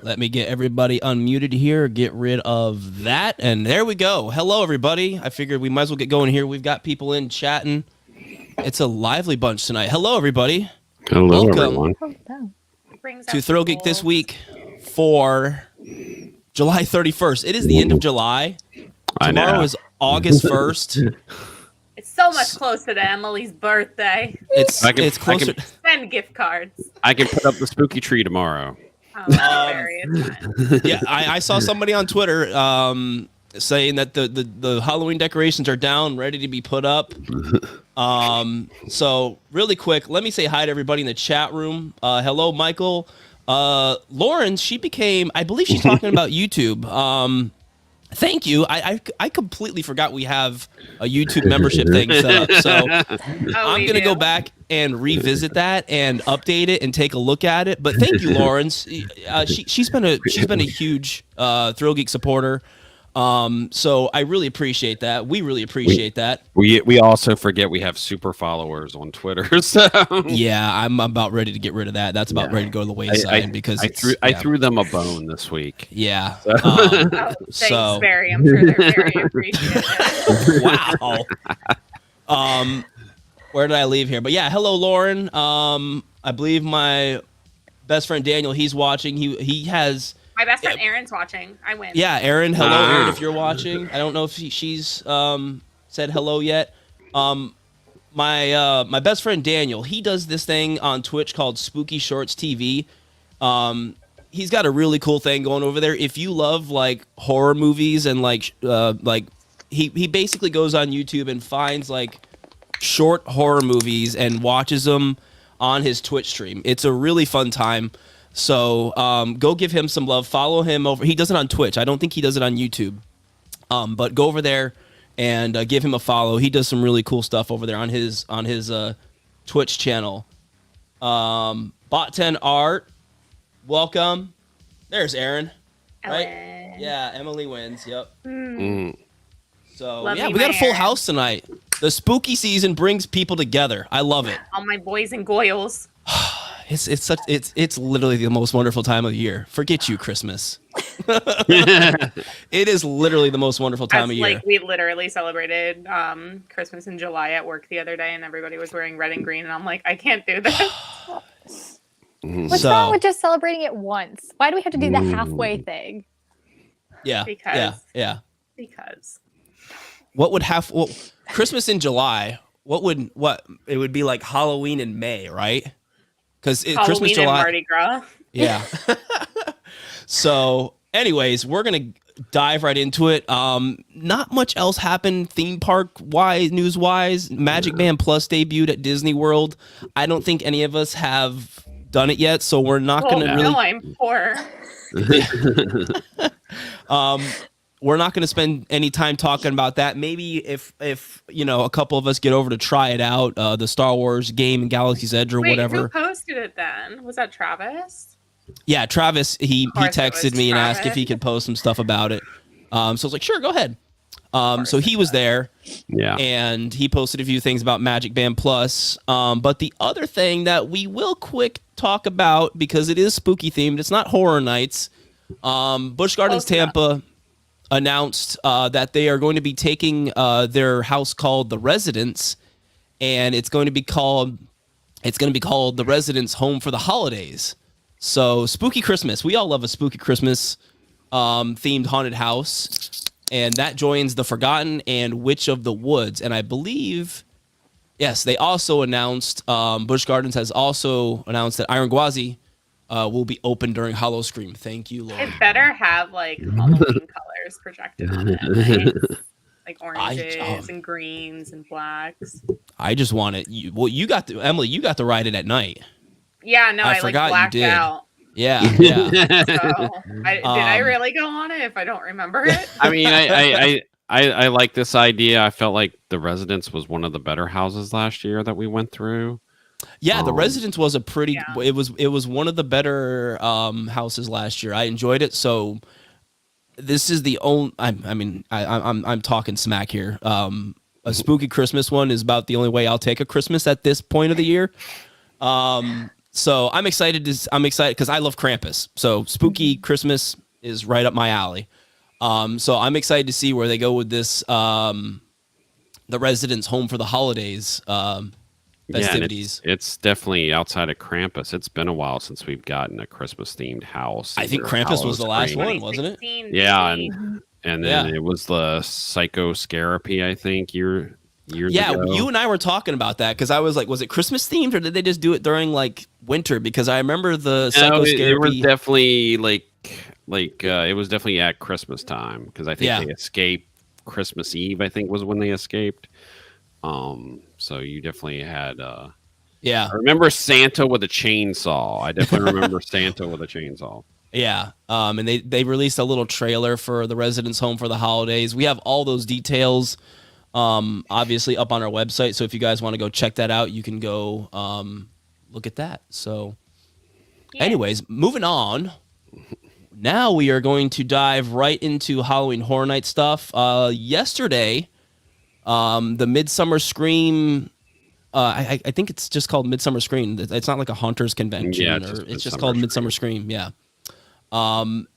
Let me get everybody unmuted here, get rid of that, and there we go. Hello, everybody. I figured we might as well get going here. We've got people in chatting. It's a lively bunch tonight. Hello, everybody. Hello, Welcome everyone. to ThrillGeek This Week for July 31st. It is the end of July. Tomorrow is August 1st. It's so much closer to Emily's birthday. It's closer. Send gift cards. I can put up the spooky tree tomorrow. Oh, that's hilarious. Yeah, I saw somebody on Twitter saying that the Halloween decorations are down, ready to be put up. So really quick, let me say hi to everybody in the chat room. Hello, Michael. Lauren, I believe she's talking about YouTube. Thank you. I completely forgot we have a YouTube membership thing set up. So I'm going to go back and revisit that and update it and take a look at it. But thank you, Lawrence. She's been a huge ThrillGeek supporter. So I really appreciate that. We really appreciate that. We also forget we have super followers on Twitter. So yeah, I'm about ready to get rid of that. That's about ready to go to the wayside because I threw them a bone this week. Yeah. Thanks, Barry. I'm sure they're very appreciative. Wow. Where did I leave here? But yeah, hello, Lauren. I believe my best friend Daniel, he's watching. He has. My best friend Aaron's watching. I win. Yeah, Aaron. Hello, Aaron, if you're watching. I don't know if she's said hello yet. My best friend Daniel, he does this thing on Twitch called Spooky Shorts TV. He's got a really cool thing going over there. If you love like horror movies and like he basically goes on YouTube and finds like short horror movies and watches them on his Twitch stream. It's a really fun time. So go give him some love. Follow him over. He does it on Twitch. I don't think he does it on YouTube. But go over there and give him a follow. He does some really cool stuff over there on his Twitch channel. Bot10 Art, welcome. There's Aaron. Right? Ellen. Yeah, Emily wins. Yep. So Love yeah, you, we got a my full Aaron. house tonight. The spooky season brings people together. I love it. All my boys and goyles. It's literally the most wonderful time of the year. Forget you, Christmas. It is literally the most wonderful time of year. Like we literally celebrated Christmas in July at work the other day, and everybody was wearing red and green, and I'm like, I can't do this. What's wrong with just celebrating it once? Why do we have to do the halfway thing? Yeah. Because. Yeah. Because. Christmas in July? It would be like Halloween in May, right? Because Christmas and July. Mardi Gras. Yeah. So, anyways, we're gonna dive right into it. Not much else happened theme park wise, news wise. Magic Band Plus debuted at Disney World. I don't think any of us have done it yet, so we're not gonna really. No, I'm poor. We're not going to spend any time talking about that. Maybe if a couple of us get over to try it out, the Star Wars game, Galaxy's Edge or whatever. Who posted it then? Was that Travis? Yeah, Travis. He texted me and Travis. asked if he could post some stuff about it. So I was like, sure, go ahead. So he was there. Yeah. And he posted a few things about Magic Band Plus. But the other thing that we will quick talk about, because it is spooky themed, it's not Horror Nights. Busch Gardens Tampa announced that they are going to be taking their house called The Residence, and it's going to be called The Residence Home for the Holidays. So spooky Christmas. We all love a spooky Christmas themed haunted house, and that joins The Forgotten and Witch of the Woods. And I believe, yes, they also announced Busch Gardens has also announced that Iron Gwazi will be open during Howl-O-Scream. Thank you, Lord. It better have like Halloween colors projected on it, right? Like oranges and greens and blacks. I just want it. Emily, you got to ride it at night. Yeah, no, I forgot like blacked you did. out. Yeah. So did I really go on it if I don't remember it? I mean, I like this idea. I felt like The Residence was one of the better houses last year that we went through. Yeah, The Residence was a pretty. Yeah. It was one of the better houses last year. I enjoyed it. So this is the only. I'm talking smack here. A spooky Christmas one is about the only way I'll take a Christmas at this point of the year. So I'm excited because I love Krampus. So spooky Christmas is right up my alley. So I'm excited to see where they go with this. The residents' home for the holidays festivities. Yeah, and it's definitely outside of Krampus. It's been a while since we've gotten a Christmas themed house. I think either Krampus was the last Halloween. one, wasn't it? 2016, Yeah, maybe. and then it was the Psycho Scarapy, I think, years ago. You and I were talking about that because I was like, was it Christmas themed or did they just do it during like winter? Because I remember the Psycho No, it was Scarapy. definitely it was definitely at Christmas time because I think they escaped Christmas Eve. I think was when they escaped. So you definitely had. Yeah, I remember Santa with a chainsaw. I definitely remember Santa with a chainsaw. yeah. And they released a little trailer for the residents' home for the holidays. We have all those details, obviously up on our website. So if you guys want to go check that out, you can go look at that. So, anyways, moving on. Now we are going to dive right into Halloween Horror Night stuff. Yesterday, the Midsummer Scream. I think it's just called Midsummer Scream. It's not like a Haunters convention. Yeah, it's just called Midsummer Scream. Yeah.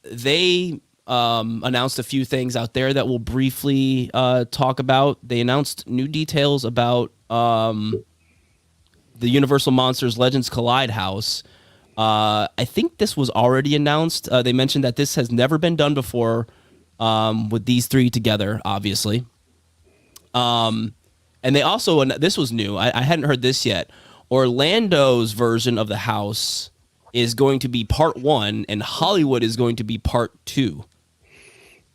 They announced a few things out there that we'll briefly talk about. They announced new details about the Universal Monsters Legends Collide house. I think this was already announced. They mentioned that this has never been done before with these three together, obviously. And they also, this was new. I hadn't heard this yet. Orlando's version of the house is going to be part 1 and Hollywood is going to be part 2.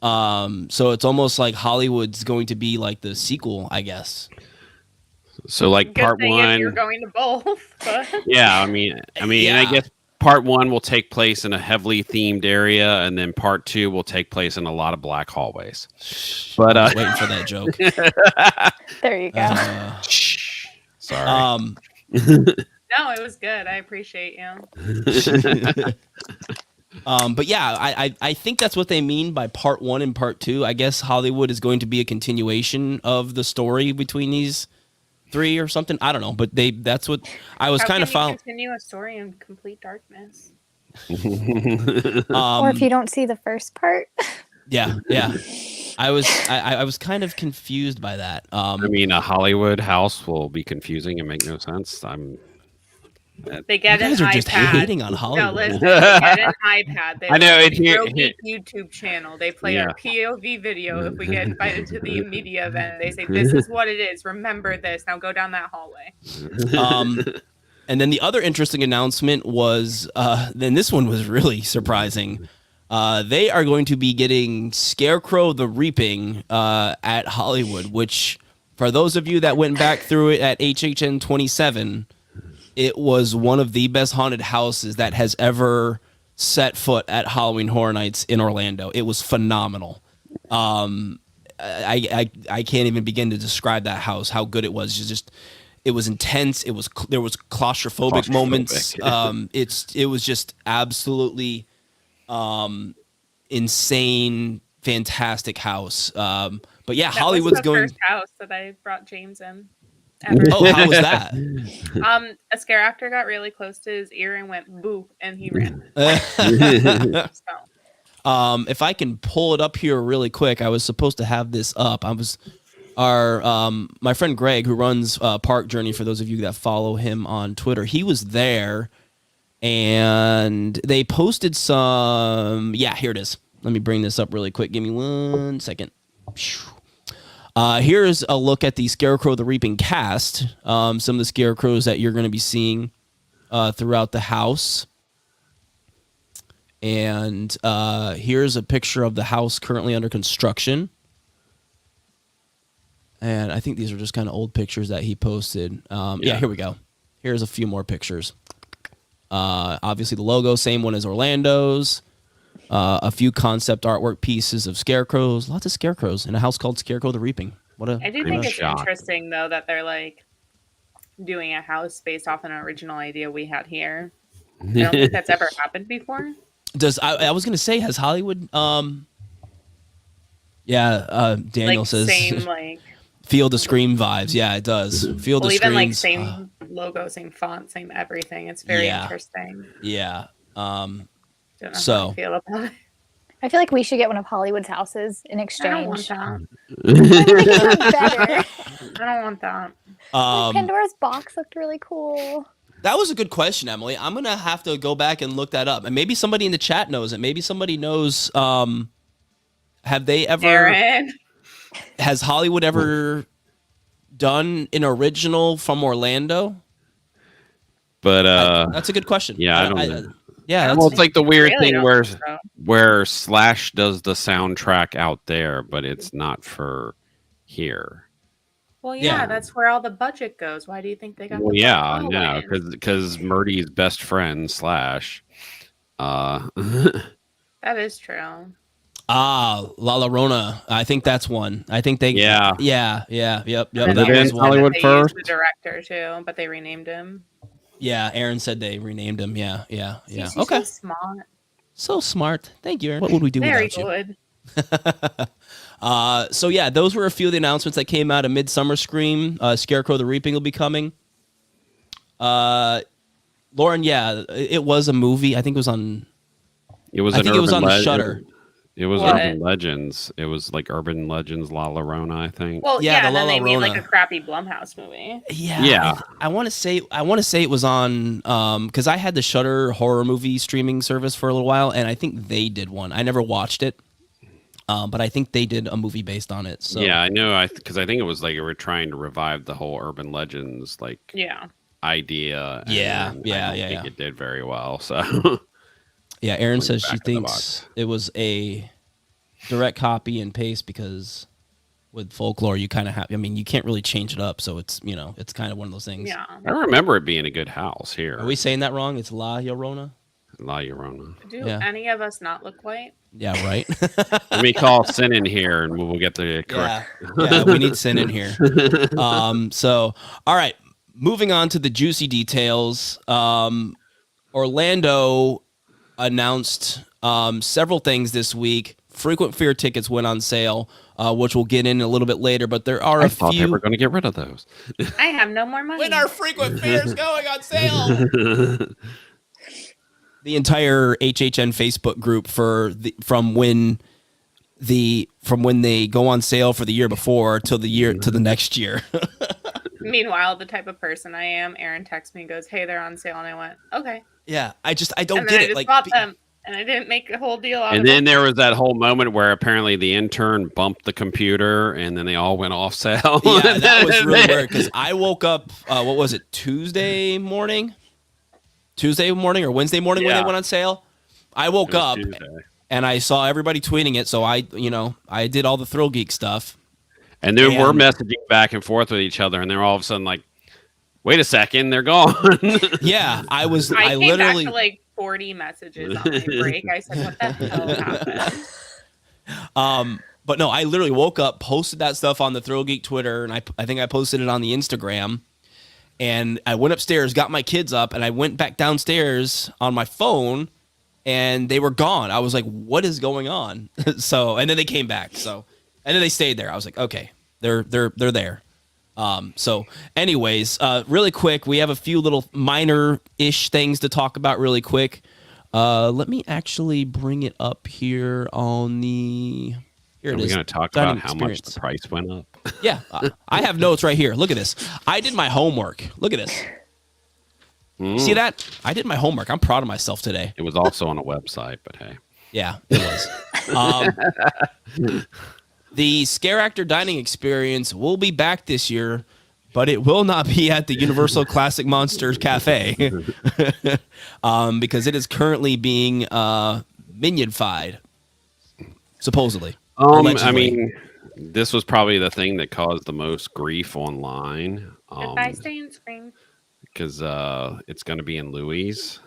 So it's almost like Hollywood's going to be like the sequel, I guess. So like Good part thing one, if you're going to both. But yeah. I mean, I guess part 1 will take place in a heavily themed area, and then part 2 will take place in a lot of black hallways. But I was waiting for that joke. There you go. Sorry. no, it was good. I appreciate you. But yeah, I think that's what they mean by part 1 and part 2. I guess Hollywood is going to be a continuation of the story between these 3 or something. I don't know, but that's what I was kind of following. Continue a story in complete darkness. Or if you don't see the first part. Yeah. I was kind of confused by that. I mean, a Hollywood house will be confusing and make no sense. They get You guys an are just iPad. hating on No, Hollywood. listen, they get an iPad. They I know, have it's a here- ThrillGeek YouTube channel. They play our POV video if we get invited to the media event. They say, this is what it is. Remember this. Now go down that hallway. And then the other interesting announcement was, then this one was really surprising. They are going to be getting Scarecrow the Reaping at Hollywood, which for those of you that went back through it at HHN 27, it was one of the best haunted houses that has ever set foot at Halloween Horror Nights in Orlando. It was phenomenal. I can't even begin to describe that house, how good it was. It was intense. There was claustrophobic moments. It was just absolutely insane, fantastic house. But yeah, That Hollywood's was the going. first house that I brought James in. Ever. Oh, how was that? A Scareactor got really close to his ear and went boo, and he ran. So. If I can pull it up here really quick, I was supposed to have this up. My friend Greg, who runs Park Journey, for those of you that follow him on Twitter, he was there, and they posted some. Yeah, here it is. Let me bring this up really quick. Give me 1 second. Here's a look at the Scarecrow the Reaping cast. Some of the scarecrows that you're going to be seeing throughout the house. And here's a picture of the house currently under construction. And I think these are just kind of old pictures that he posted. Yeah, here we go. Here's a few more pictures. Obviously, the logo, same one as Orlando's. A few concept artwork pieces of scarecrows. Lots of scarecrows in a house called Scarecrow the Reaping. I do think it's interesting, though, that they're like doing a house based off an original idea we had here. I don't think that's ever happened before. I was going to say, has Hollywood... Daniel like, says... Same, like... Feel the Scream vibes. Yeah, it does. Feel the even screams. Like logo, same font, same everything. It's very interesting. Yeah. Don't know how So I feel about it. I feel like we should get one of Hollywood's houses in exchange. I don't want that. Make it even better. I don't want that. Like Pandora's box looked really cool. That was a good question, Emily. I'm gonna have to go back and look that up, and maybe somebody in the chat knows it. Maybe somebody knows. Have they ever? Aaron. Has Hollywood ever done an original from Orlando? But that's a good question. Yeah, I don't know. Yeah, well, it's like the weird really thing don't where Slash does the soundtrack out there, but it's not for here. Well, yeah, that's where all the budget goes. Why do you think they got? Well, yeah, no, because Murdy's best friend Slash. That is true. La Llorona. I think that's one. I think they. Yep. And That was Hollywood they first. used the director too, but they renamed him. Yeah, Aaron said they renamed him. Yeah. She's Okay. So smart. So smart. Thank you, Aaron. What would we do Very without good. you? So yeah, those were a few of the announcements that came out of Midsummer Scream. Scarecrow the Reaping will be coming. Lauren, yeah, it was a movie. I think it was on. It was. I think it was on the Shudder. It was Urban Legends. It was like Urban Legends La Llorona, I think. Well, Yeah, the and then La they made like Llorona. a crappy Blumhouse movie. Yeah. I want to say it was on because I had the Shudder horror movie streaming service for a little while, and I think they did one. I never watched it, but I think they did a movie based on it. So yeah, I know. Because I think it was like they were trying to revive the whole Urban Legends idea. Yeah, and I don't think it did very well. So yeah, Erin says she thinks it was a direct copy and paste because with folklore you kind of have. I mean, you can't really change it up, so it's it's kind of one of those things. Yeah, I remember it being a good house here. Are we saying that wrong? It's La Llorona. La Llorona. Do any of us not look white? Yeah, right. Let me call Sin in here, and we'll get the correct. Yeah, we need Sin in here. So, all right, moving on to the juicy details. Orlando announced several things this week. Frequent Fear tickets went on sale, which we'll get in a little bit later. But there are I thought they were going to get rid of those. I have no more money. When are Frequent Fears going on sale? The entire HHN Facebook group from when they go on sale for the year before to the next year. Meanwhile, the type of person I am, Aaron texts me and goes, "Hey, they're on sale," and I went, "Okay." Yeah, I don't and get then it. I just bought them, and I didn't make a whole deal out of it. And then there was that whole moment where apparently the intern bumped the computer, and then they all went off sale. Yeah, that was really weird because I woke up. What was it? Tuesday morning or Wednesday morning when they went on sale. I woke up and I saw everybody tweeting it, so I did all the ThrillGeek stuff. And they were messaging back and forth with each other, and they're all of a sudden like, "Wait a second, they're gone." Yeah, I came literally back to like 40 messages on my break. I said, "What the hell happened?" But no, I literally woke up, posted that stuff on the ThrillGeek Twitter, and I think I posted it on the Instagram. And I went upstairs, got my kids up, and I went back downstairs on my phone, and they were gone. I was like, "What is going on?" And then they came back. And then they stayed there. I was like, "Okay, they're there." So, anyways, really quick, we have a few little minor-ish things to talk about really quick. Let me actually bring it up here on the. Here it is. Are we going to talk about how much the price went up? Yeah, I have notes right here. Look at this. I did my homework. Look at this. You see that? I did my homework. I'm proud of myself today. It was also on a website, but hey. Yeah, it was. The Scareactor dining experience will be back this year, but it will not be at the Universal Classic Monsters Cafe because it is currently being minionified, supposedly. I mean, this was probably the thing that caused the most grief online. Goodbye, stay in screen. Because it's going to be in Louis.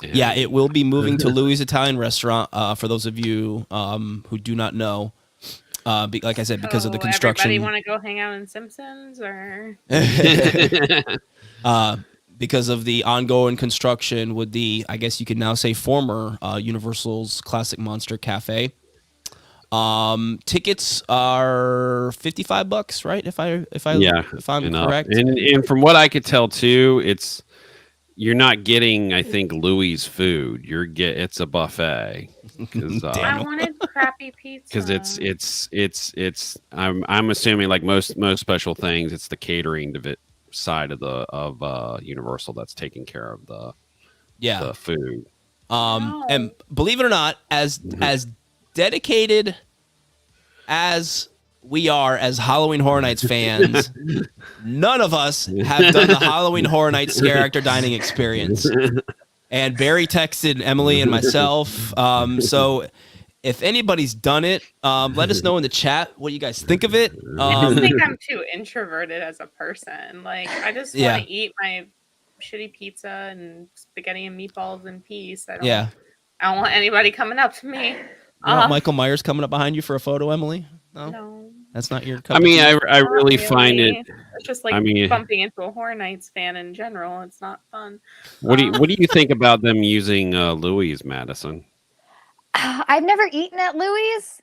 Yeah, it will be moving to Louis Italian Restaurant. For those of you who do not know, like I said, because of the construction. Everybody want to go hang out in Simpsons or? Because of the ongoing construction with the, I guess you could now say, former Universal's Classic Monster Cafe. Tickets are $55, right? If I'm correct. And from what I could tell too, you're not getting, I think, Louis' food. It's a buffet. I wanted crappy pizza. Because I'm assuming like most special things, it's the catering side of Universal that's taking care of the food. And believe it or not, as dedicated as we are as Halloween Horror Nights fans, none of us have done the Halloween Horror Nights Scareactor dining experience. And Barry texted Emily and myself. So if anybody's done it, let us know in the chat what you guys think of it. I just think I'm too introverted as a person. Like, I just want to eat my shitty pizza and spaghetti and meatballs in peace. I don't want anybody coming up to me. Michael Myers coming up behind you for a photo, Emily? No. That's not your cup. I mean, I really find it. It's just like bumping into a Horror Nights fan in general. It's not fun. What do you think about them using Louis, Madison? I've never eaten at Louis,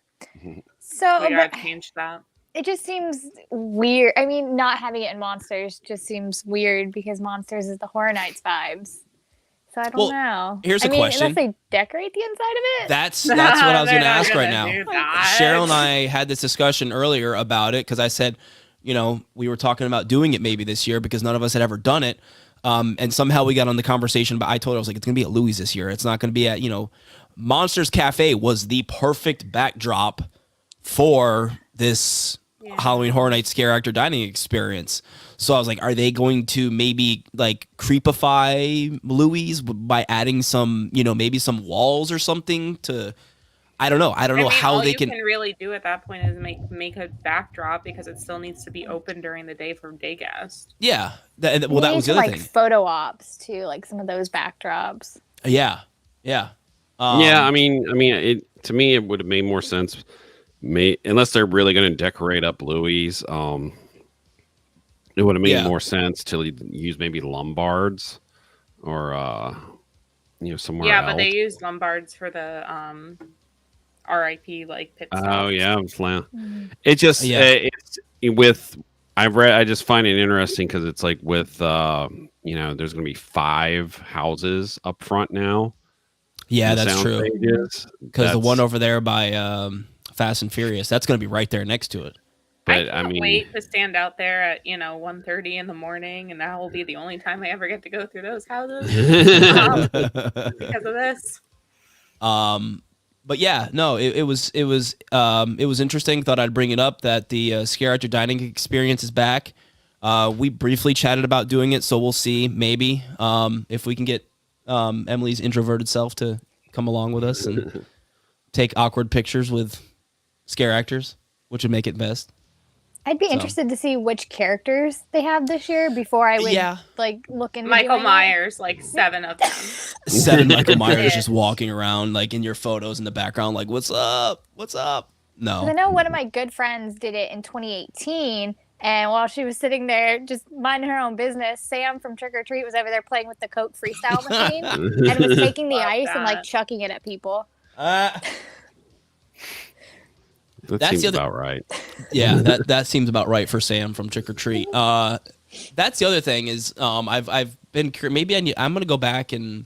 so we gotta change that. It just seems weird. I mean, not having it in Monsters just seems weird because Monsters is the Horror Nights vibes. So I don't know. Here's a question. Unless they decorate the inside of it. That's what I was going to ask right now. Cheryl and I had this discussion earlier about it because I said, we were talking about doing it maybe this year because none of us had ever done it. And somehow we got on the conversation, but I told her, I was like, it's going to be at Louis this year. It's not going to be at, Monsters Cafe was the perfect backdrop for this Halloween Horror Nights Scareactor dining experience. So I was like, are they going to maybe like creepify Louis by adding some, maybe some walls or something to, I don't know. I don't know how they can really do at that point is make a backdrop because it still needs to be open during the day for day guests. Yeah. That was the other thing. Photo ops too, like some of those backdrops. Yeah. Yeah. I mean, to me, it would have made more sense. Unless they're really going to decorate up Louis, it would have made more sense to use maybe Lombards or somewhere else. But they used Lombards for the RIP like pit stop. Oh yeah, it just it's with I just find it interesting because it's like with there's going to be 5 houses up front now. Yeah, that's true. Because the one over there by Fast and Furious, that's going to be right there next to it. But I can't wait to stand out there at 1:30 in the morning, and that will be the only time I ever get to go through those houses because of this. But yeah, no, it was interesting. Thought I'd bring it up that the Scareactor dining experience is back. We briefly chatted about doing it, so we'll see maybe if we can get Emily's introverted self to come along with us and take awkward pictures with scare actors, which would make it best. I'd be interested to see which characters they have this year before I would look into Michael Myers, like 7 of them. 7 Michael Myers just walking around like in your photos in the background, like what's up? What's up? No. I know one of my good friends did it in 2018, and while she was sitting there just minding her own business, Sam from Trick or Treat was over there playing with the Coke freestyle machine and was taking the ice and like chucking it at people. That seems about right. Yeah, that seems about right for Sam from Trick or Treat. That's the other thing is I've been maybe I'm gonna go back and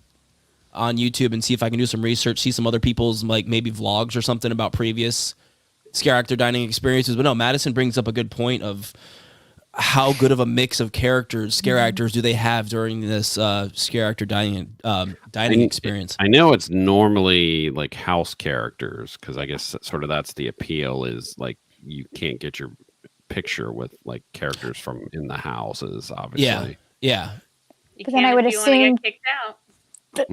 on YouTube and see if I can do some research, see some other people's like maybe vlogs or something about previous Scareactor dining experiences. But no, Madison brings up a good point of how good of a mix of characters, scare actors, do they have during this Scareactor dining experience? I know it's normally like house characters because I guess sort of that's the appeal is like you can't get your picture with like characters from in the houses, obviously. Yeah. But then I would assume get kicked out. But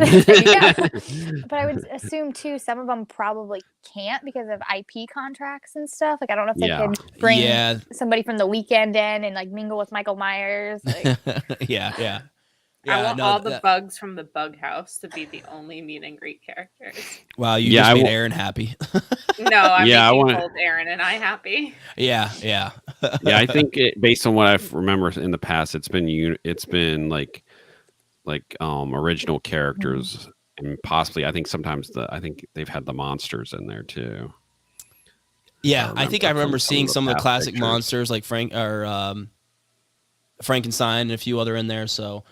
I would assume too some of them probably can't because of IP contracts and stuff. Like I don't know if they can bring somebody from the Weeknd in and like mingle with Michael Myers. Like. Yeah. I want all the bugs from the Bug House to be the only meet and greet characters. Wow, you just made Aaron happy. No, I want Aaron and I happy. Yeah. Yeah, I think based on what I remember in the past, it's been like original characters and possibly I think sometimes I think they've had the monsters in there too. Yeah, I think I remember seeing some of the classic monsters like Frankenstein and a few other in there. So,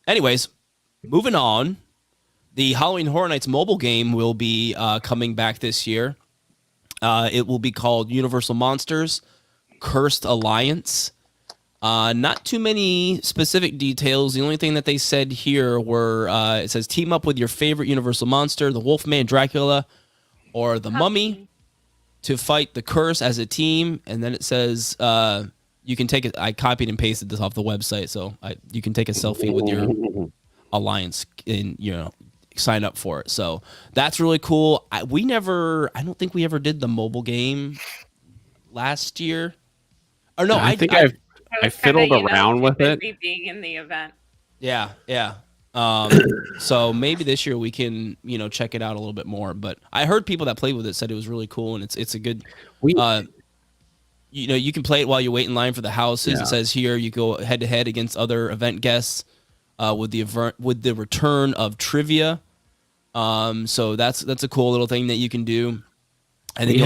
anyways, moving on. The Halloween Horror Nights mobile game will be coming back this year. It will be called Universal Monsters Cursed Alliance. Not too many specific details. The only thing that they said here were it says team up with your favorite Universal monster, the Wolfman, Dracula, or the Mummy, to fight the curse as a team. And then it says you can take it. I copied and pasted this off the website, so you can take a selfie with your alliance and sign up for it. So that's really cool. I don't think we ever did the mobile game last year. Or no, I think I fiddled around with it. Being in the event. Yeah. So maybe this year we can, check it out a little bit more. But I heard people that played with it said it was really cool, and it's a good. You can play it while you wait in line for the houses. Yeah. It says here you go head to head against other event guests with the return of trivia. So that's a cool little thing that you can do. I think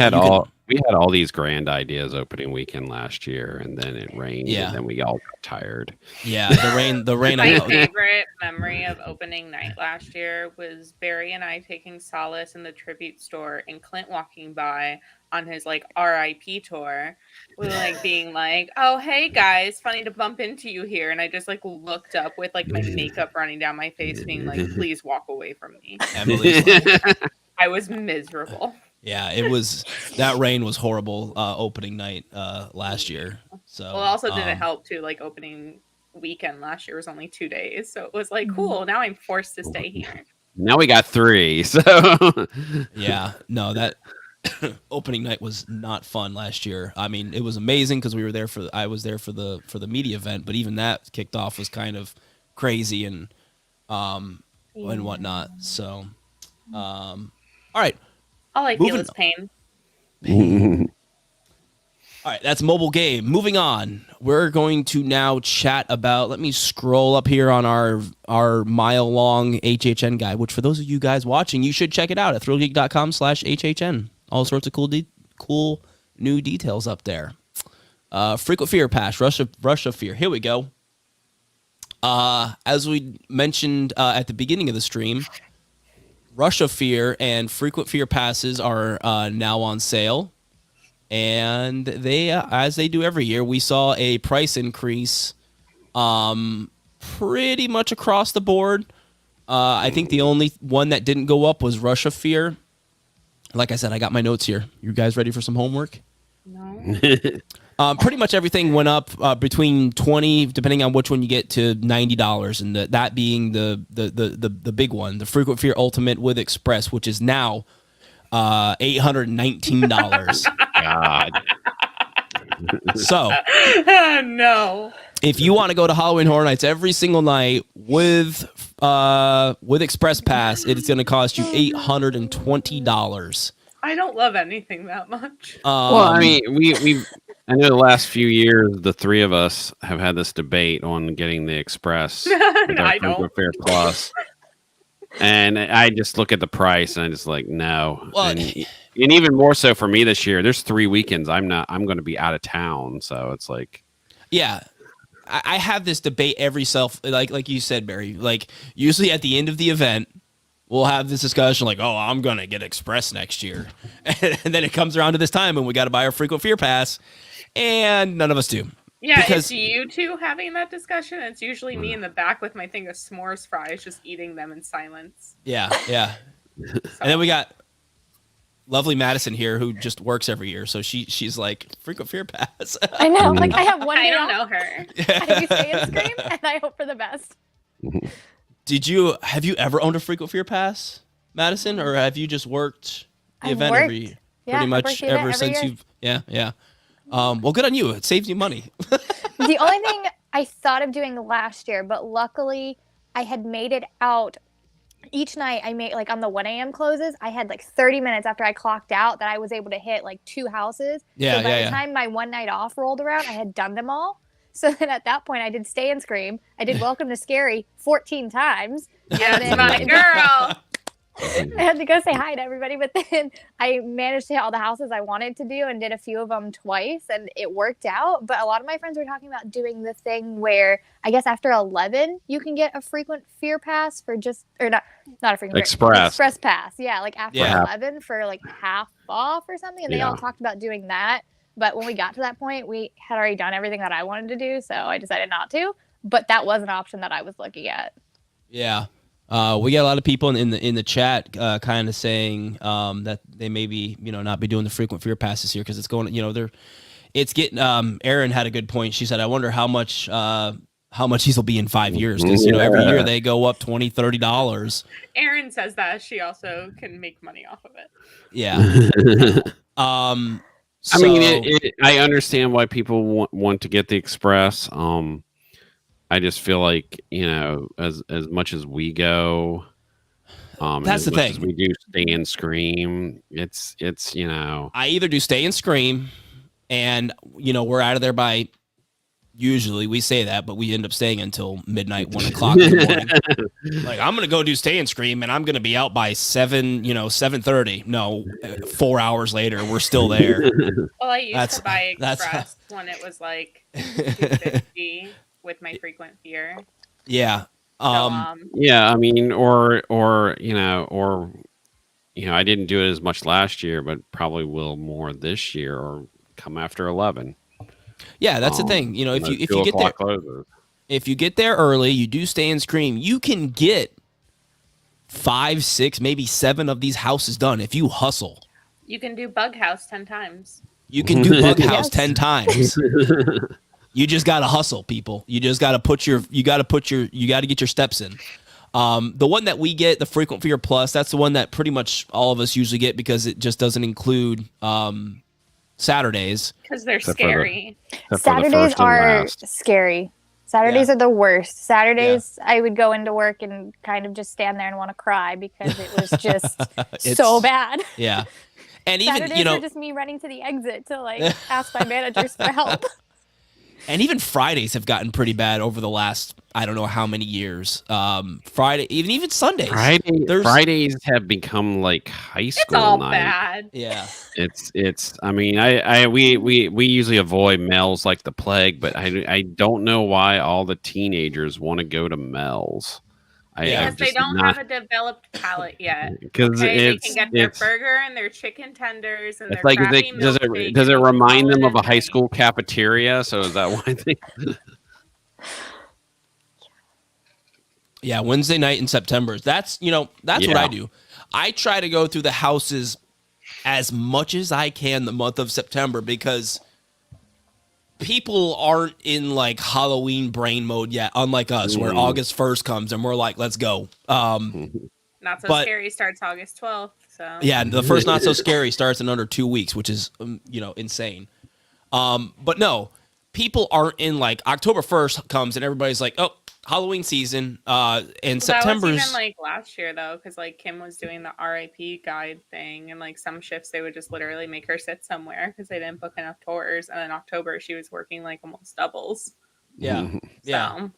we had all these grand ideas opening weekend last year, and then it rained, and then we all got tired. Yeah, the rain. My favorite memory of opening night last year was Barry and I taking solace in the tribute store, and Clint walking by on his RIP tour, with being like, "Oh, hey guys, funny to bump into you here," and I just looked up with my makeup running down my face, being like, "Please walk away from me." I was miserable. Yeah, that rain was horrible opening night last year. So it also didn't help too. Opening weekend last year was only 2 days, so it was cool. Now I'm forced to stay here. Now we got 3. So yeah, no, that opening night was not fun last year. I mean, it was amazing because I was there for the media event, but even that kicked off was kind of crazy and whatnot. So, all right. All I feel is pain. All right, that's mobile game. Moving on, we're going to now chat about. Let me scroll up here on our mile-long HHN guide, which for those of you guys watching, you should check it out at thrillgeek.com/HHN. All sorts of cool new details up there. Frequent Fear Pass, Rush of Fear. Here we go. As we mentioned at the beginning of the stream, Rush of Fear and Frequent Fear passes are now on sale, and they, as they do every year, we saw a price increase pretty much across the board. I think the only one that didn't go up was Rush of Fear. Like I said, I got my notes here. You guys ready for some homework? No. Pretty much everything went up between $20, depending on which one you get, to $90, and that being the big one, the Frequent Fear Ultimate with Express, which is now $819. God. So, no. If you want to go to Halloween Horror Nights every single night with Express Pass, it is going to cost you $820. I don't love anything that much. Well, I mean, I know the last few years, the three of us have had this debate on getting the Express with our Frequent Fear Plus. And I just look at the price and I just no. Well, and even more so for me this year, there's 3 weekends I'm going to be out of town. So it's yeah, I have this debate like you said, Barry, usually at the end of the event, we'll have this discussion I'm going to get Express next year. And then it comes around to this time and we got to buy our Frequent Fear Pass, and none of us do. Yeah, it's you two having that discussion. It's usually me in the back with my thing of s'mores fries, just eating them in silence. Yeah. So. And then we got lovely Madison here, who just works every year. So she's like, Frequent Fear Pass. I know. I have one day I don't know her. I do stay and scream, and I hope for the best. Have you ever owned a Frequent Fear Pass, Madison, or have you just worked the event pretty much ever since you've? Yeah. Well, good on you. It saves you money. The only thing I thought of doing last year, but luckily I had made it out. Each night I made on the 1 a.m. closes, I had 30 minutes after I clocked out that I was able to hit 2 houses. Yeah, so by the time my one night off rolled around, I had done them all. So then at that point, I did Stay and Scream. I did Welcome to Scary 14 times. Yes, my girl. I had to go say hi to everybody, but then I managed to hit all the houses I wanted to do and did a few of them twice, and it worked out. But a lot of my friends were talking about doing the thing where I guess after 11 you can get a frequent fear pass for just, or not a frequent express pass. Yeah, like after 11 for like half off or something. And they all talked about doing that. But when we got to that point, we had already done everything that I wanted to do, so I decided not to. But that was an option that I was looking at. Yeah. We got a lot of people in the chat kind of saying that they maybe not be doing the frequent fear passes here because it's going it's getting Erin had a good point. She said, I wonder how much these will be in 5 years because every year they go up $20-$30. Erin says that she also can make money off of it. Yeah. I mean, I understand why people want to get the express. I just feel like as much as we go, that's the thing. As we do stay and scream. It's I either do stay and scream, and we're out of there by. Usually we say that, but we end up staying until midnight, 1 o'clock in the morning. Like I'm gonna go do stay and scream, and I'm gonna be out by 7:30. No, 4 hours later, we're still there. Well, I used to buy Express when it was like $2.50 with my frequent fear. Yeah. Yeah. I mean, or I didn't do it as much last year, but probably will more this year or come after 11. Yeah, that's the thing. If you get there early, you do stay and scream. You can get 5, 6, maybe 7 of these houses done if you hustle. You can do Bug House 10 times. You can do Bug House 10 times. You just gotta hustle, people. You just gotta you gotta get your steps in. The one that we get, the Frequent Fear Plus, that's the one that pretty much all of us usually get because it just doesn't include Saturdays because they're scary. Saturdays are scary. Saturdays are the worst. Saturdays, I would go into work and kind of just stand there and want to cry because it was just so bad. Yeah, and even Saturdays are just me running to the exit to like ask my managers for help. And even Fridays have gotten pretty bad over the last, I don't know how many years. Friday, even Sundays. Fridays have become like high school it's all night. Bad. Yeah. It's. I mean, we usually avoid Mel's like the plague, but I don't know why all the teenagers want to go to Mel's. Because they don't have a developed palate yet. Because they can get their burger and their chicken tenders and their like does it remind them of a high school night. cafeteria? So is that why they? Yeah, Wednesday night in September. That's what I do. I try to go through the houses as much as I can the month of September because people aren't in like Halloween brain mode yet, unlike us, where August 1st comes and we're like, let's go. Not So Scary starts August 12th. So yeah, the first Not So Scary starts in under 2 weeks, which is insane. But no, people aren't in like October 1st comes and everybody's like, oh, Halloween season. And September's that was even like last year though, because like Kim was doing the RIP guide thing, and like some shifts they would just literally make her sit somewhere because they didn't book enough tours. And in October she was working like almost doubles. Yeah, yeah.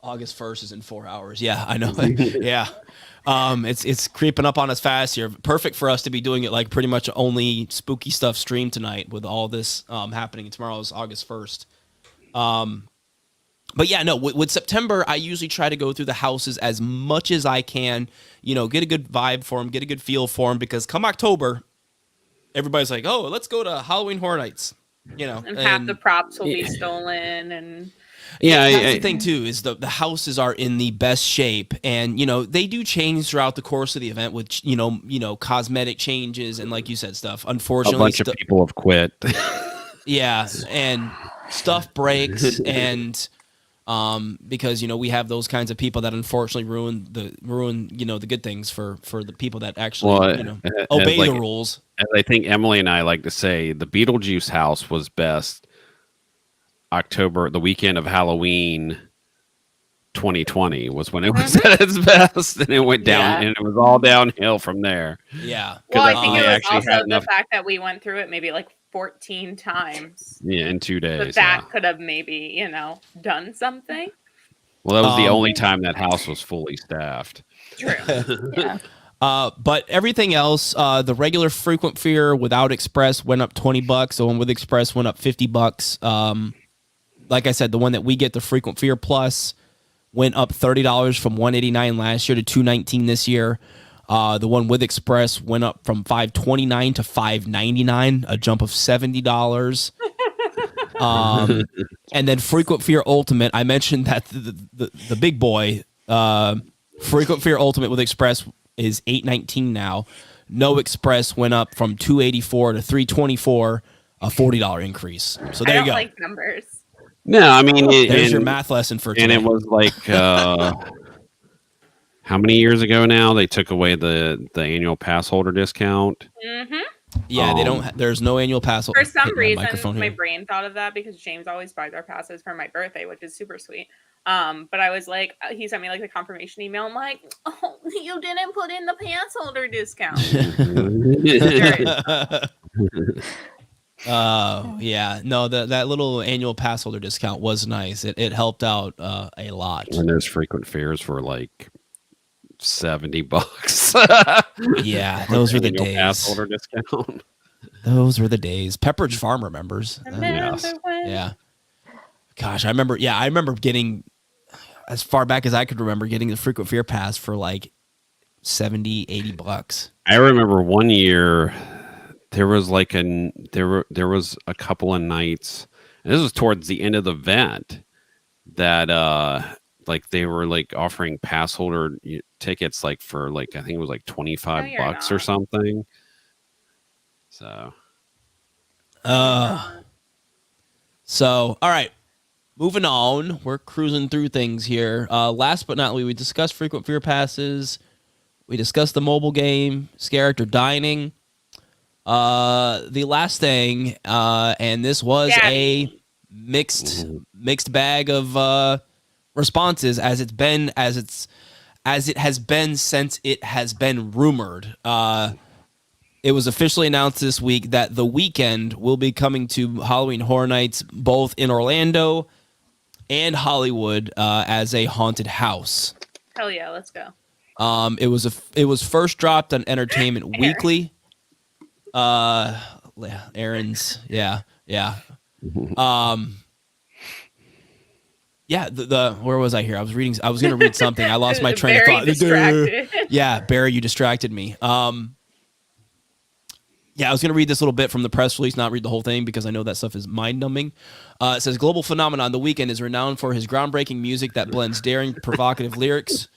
August 1st is in 4 hours. Yeah, I know. Yeah. It's creeping up on us fast here. Perfect for us to be doing it like pretty much only spooky stuff streamed tonight with all this happening. Tomorrow is August 1st. But yeah, no, with September, I usually try to go through the houses as much as I can, get a good vibe for them, get a good feel for them, because come October, everybody's like, oh, let's go to Halloween Horror Nights, And half the props will be stolen and... Yeah, that's the thing too, is the houses are in the best shape, and they do change throughout the course of the event with cosmetic changes and like you said stuff. Unfortunately, a bunch of people have quit. Yeah, and stuff breaks, and because we have those kinds of people that unfortunately ruin the good things for the people that actually obey the rules. As I think Emily and I like to say, the Beetlejuice house was best. October, the weekend of Halloween 2020 was when it was at its best, and it went down, and it was all downhill from there. Yeah. Well, I think it was also the fact that we went through it maybe like 14 times. Yeah, in 2 days. That could have maybe, done something. Well, that was the only time that house was fully staffed. True. Yeah. But everything else, the regular frequent fear without Express went up $20. The one with Express went up $50. Like I said, the one that we get, the frequent fear plus, went up $30 from $189 last year to $219 this year. The one with Express went up from $529 to $599, a jump of $70. And then frequent fear ultimate, I mentioned that the big boy, frequent fear ultimate with Express is $819 now. No Express went up from $284 to $324, a $40 increase. So there you go. I don't like numbers. No, I mean, there's your math lesson for today. And it was like, how many years ago now they took away the annual pass holder discount? Mm-hmm. Yeah, they don't. There's no annual pass. For some reason, my brain thought of that because James always buys our passes for my birthday, which is super sweet. But I was like, he sent me like the confirmation email. I'm like, oh, you didn't put in the pass holder discount. Yeah, no, that little annual pass holder discount was nice. It helped out a lot. And those frequent fares were like $70. Yeah, those were the days. Pass holder discount. Those were the days. Pepperidge Farm remembers. Yes. Yeah. Gosh, I remember getting, as far back as I could remember, getting the frequent fear pass for like $70-$80. I remember one year there was like there was a couple of nights, and this was towards the end of the event, that like they were like offering pass holder tickets like for like, I think it was like $25 or something. So all right, moving on. We're cruising through things here. Last but not least, we discussed frequent fear passes. We discussed the mobile game, Scareactor dining. The last thing, and this was a mixed bag of responses, as it has been since it has been rumored. It was officially announced this week that The Weeknd will be coming to Halloween Horror Nights both in Orlando and Hollywood as a haunted house. Hell yeah, let's go. It was first dropped on Entertainment Weekly. Aaron's, yeah. Yeah, where was I here? I was going to read something. I lost my train of thought. Distracted. Yeah, Barry, you distracted me. Yeah, I was going to read this little bit from the press release, not read the whole thing because I know that stuff is mind-numbing. It says, global phenomenon, The Weeknd is renowned for his groundbreaking music that blends daring, provocative lyrics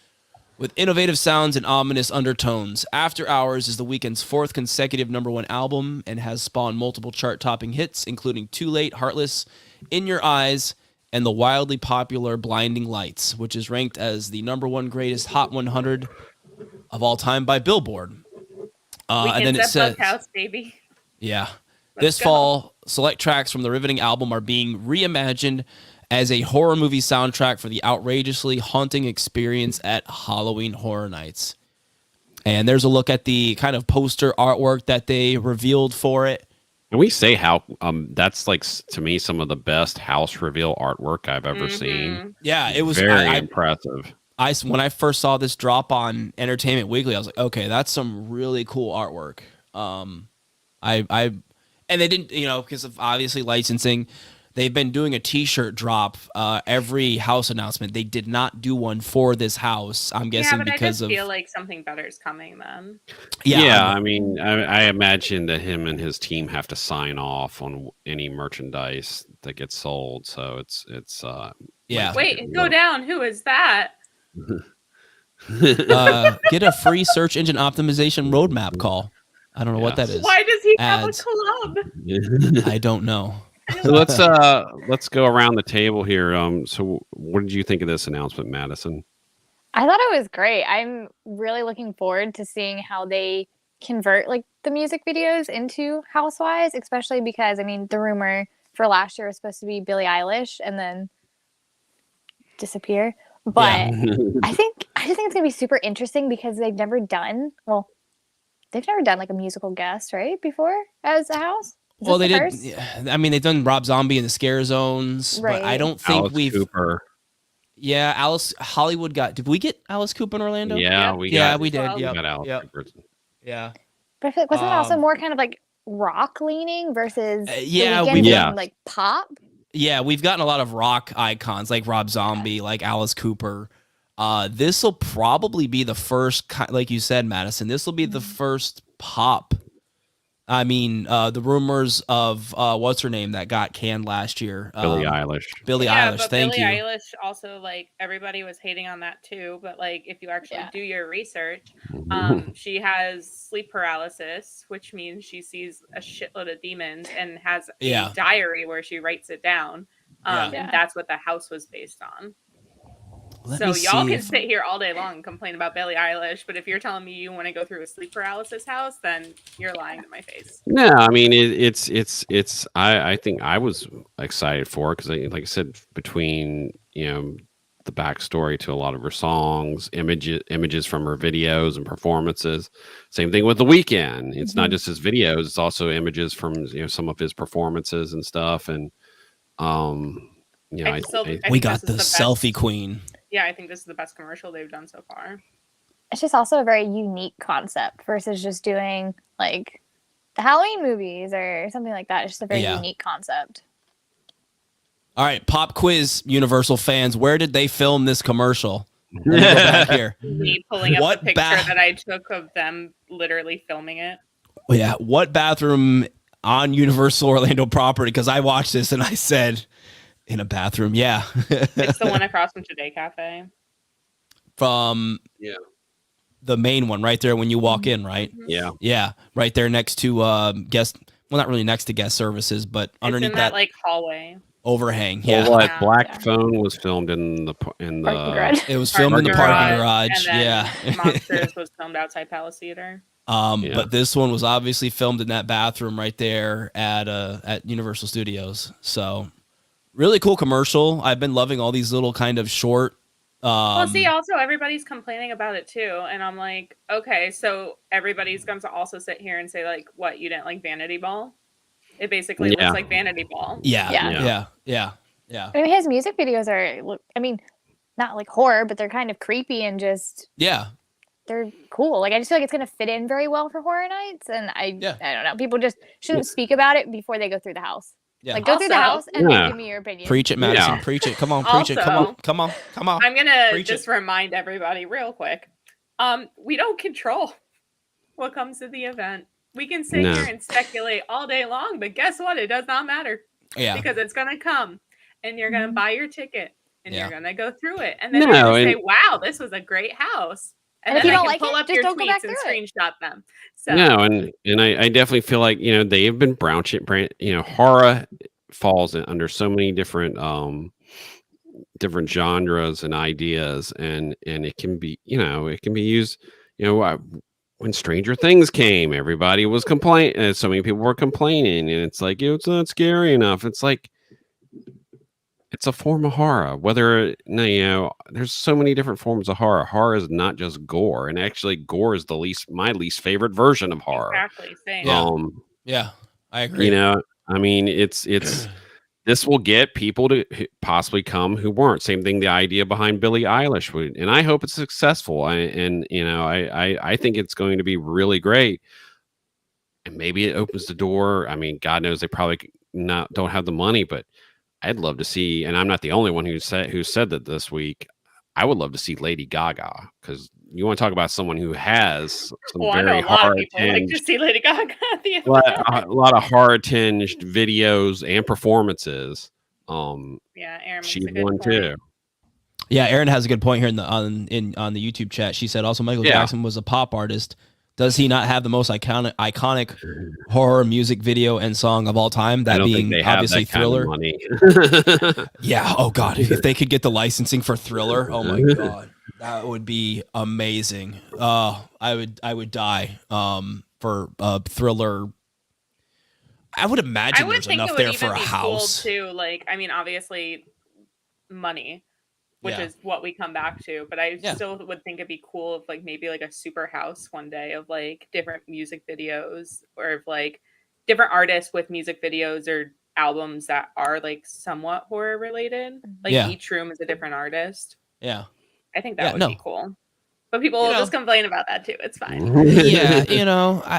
with innovative sounds and ominous undertones. After Hours is The Weeknd's fourth consecutive #1 album and has spawned multiple chart-topping hits, including Too Late, Heartless, In Your Eyes, and the wildly popular Blinding Lights, which is ranked as the #1 greatest Hot 100 of all time by Billboard. And then it says, house, baby. Yeah. This fall, select tracks from the riveting album are being reimagined as a horror movie soundtrack for the outrageously haunting experience at Halloween Horror Nights. And there's a look at the kind of poster artwork that they revealed for it. Can we say how that's like, to me, some of the best house reveal artwork I've ever seen? Yeah, it was very impressive. When I first saw this drop on Entertainment Weekly, I was like, okay, that's some really cool artwork. And they didn't, because of obviously licensing, they've been doing a T-shirt drop every house announcement. They did not do one for this house. I'm guessing because I feel like something better is coming then. Yeah, I mean, I imagine that him and his team have to sign off on any merchandise that gets sold. So it's yeah. Wait, go down. Who is that? Get a free search engine optimization roadmap call. I don't know what that is. Why does he have a club? I don't know. So let's go around the table here. So what did you think of this announcement, Madison? I thought it was great. I'm really looking forward to seeing how they convert like the music videos into Housewives, especially because the rumor for last year was supposed to be Billie Eilish and then disappear. But yeah. I just think it's gonna be super interesting because they've never done like a musical guest, right? Before as a house. Well, they did. They've done Rob Zombie in the Scare Zones, right. But I don't think Alice Cooper. Yeah, Hollywood did we get Alice Cooper in Orlando? Yeah, we did. We got Alice Cooper. Yeah. But I feel like, wasn't it also more kind of like rock leaning versus yeah, the Weeknd being like pop? Yeah, we've gotten a lot of rock icons like Rob Zombie, like Alice Cooper. This will probably be the first, like you said, Madison, this will be the first pop. I mean, the rumors of what's her name that got canned last year, Billie Eilish. Billie Eilish, thank you. Billie Eilish also, like, everybody was hating on that too, but like if you actually do your research, she has sleep paralysis, which means she sees a shitload of demons and has a diary where she writes it down. And that's what the house was based on. So y'all can sit here all day long and complain about Billie Eilish, but if you're telling me you want to go through a sleep paralysis house, then you're lying to my face. No, I mean it's. I think I was excited for it because, like I said, between the backstory to a lot of her songs, images from her videos and performances. Same thing with The Weeknd. It's not just his videos; it's also images from some of his performances and stuff. And we got the selfie queen. Yeah, I think this is the best commercial they've done so far. It's just also a very unique concept versus just doing like the Halloween movies or something like that. It's just a very unique concept. All right, pop quiz, Universal fans. Where did they film this commercial? Let me go back here. Me pulling up the picture that I took of them literally filming it. Yeah, what bathroom on Universal Orlando property? Because I watched this and I said, in a bathroom, yeah. It's the one across from Today Cafe. From the main one right there when you walk in, right? Yeah. Yeah, right there next to guest. Well, not really next to guest services, but underneath that like hallway. Overhang. Well, Black Phone was filmed in the garage. It was filmed in the parking garage. And Monsters was filmed outside Palace Theater. But this one was obviously filmed in that bathroom right there at Universal Studios. So really cool commercial. I've been loving all these little kind of short. Well, see, also everybody's complaining about it too, and I'm like, okay, so everybody's going to also sit here and say like, what, you didn't like Vanity Ball? It basically looks like Vanity Ball. Yeah. I mean, his music videos are, I mean, not like horror, but they're kind of creepy and just they're cool. Like I just feel like it's gonna fit in very well for horror nights, and I don't know. People just shouldn't speak about it before they go through the house. Yeah. Like go through the house and then give me your opinion. Preach it, Madison. Yeah. Preach it. Come on, preach it. Come on. I'm gonna just remind everybody real quick. We don't control what comes to the event. We can sit here and speculate all day long, but guess what? It does not matter. Yeah. Because it's gonna come, and you're gonna buy your ticket, and you're gonna go through it, and then you're gonna say, "Wow, this was a great house." And if then you don't like pull it, up just your don't go back tweets and through it. screenshot them. So and I definitely feel like they have been horror falls under so many different different genres and ideas, and it can be it can be used. When Stranger Things came, everybody was complaining. So many people were complaining, and it's like it's not scary enough. It's like it's a form of horror. Whether there's so many different forms of horror. Horror is not just gore, and actually, gore is my least favorite version of horror. Exactly. Same. Yeah, I agree. I mean, it's this will get people to possibly come who weren't. Same thing. The idea behind Billie Eilish and I hope it's successful. I think it's going to be really great. And maybe it opens the door. I mean, God knows they probably don't have the money, but I'd love to see. And I'm not the only one who said that this week. I would love to see Lady Gaga, because you want to talk about someone who has some very hard-tinged. Like to see Lady Gaga at the a lot of hard-tinged videos and performances. Aaron, she won too. Yeah, Aaron has a good point here on the YouTube chat. She said also Michael Jackson was a pop artist. Does he not have the most iconic horror music video and song of all time? That being obviously Thriller. Kind of money. Yeah. Oh God, if they could get the licensing for Thriller, oh my God, that would be amazing. I would die for Thriller. I would imagine there's enough there for a house. Cool too. Like, I mean, obviously, money. Which is what we come back to, but I still would think it'd be cool if like maybe like a super house one day of like different music videos, or if like different artists with music videos or albums that are like somewhat horror related. Like each room is a different artist. Yeah. I think that would be cool. But people will just complain about that too. It's fine. Yeah,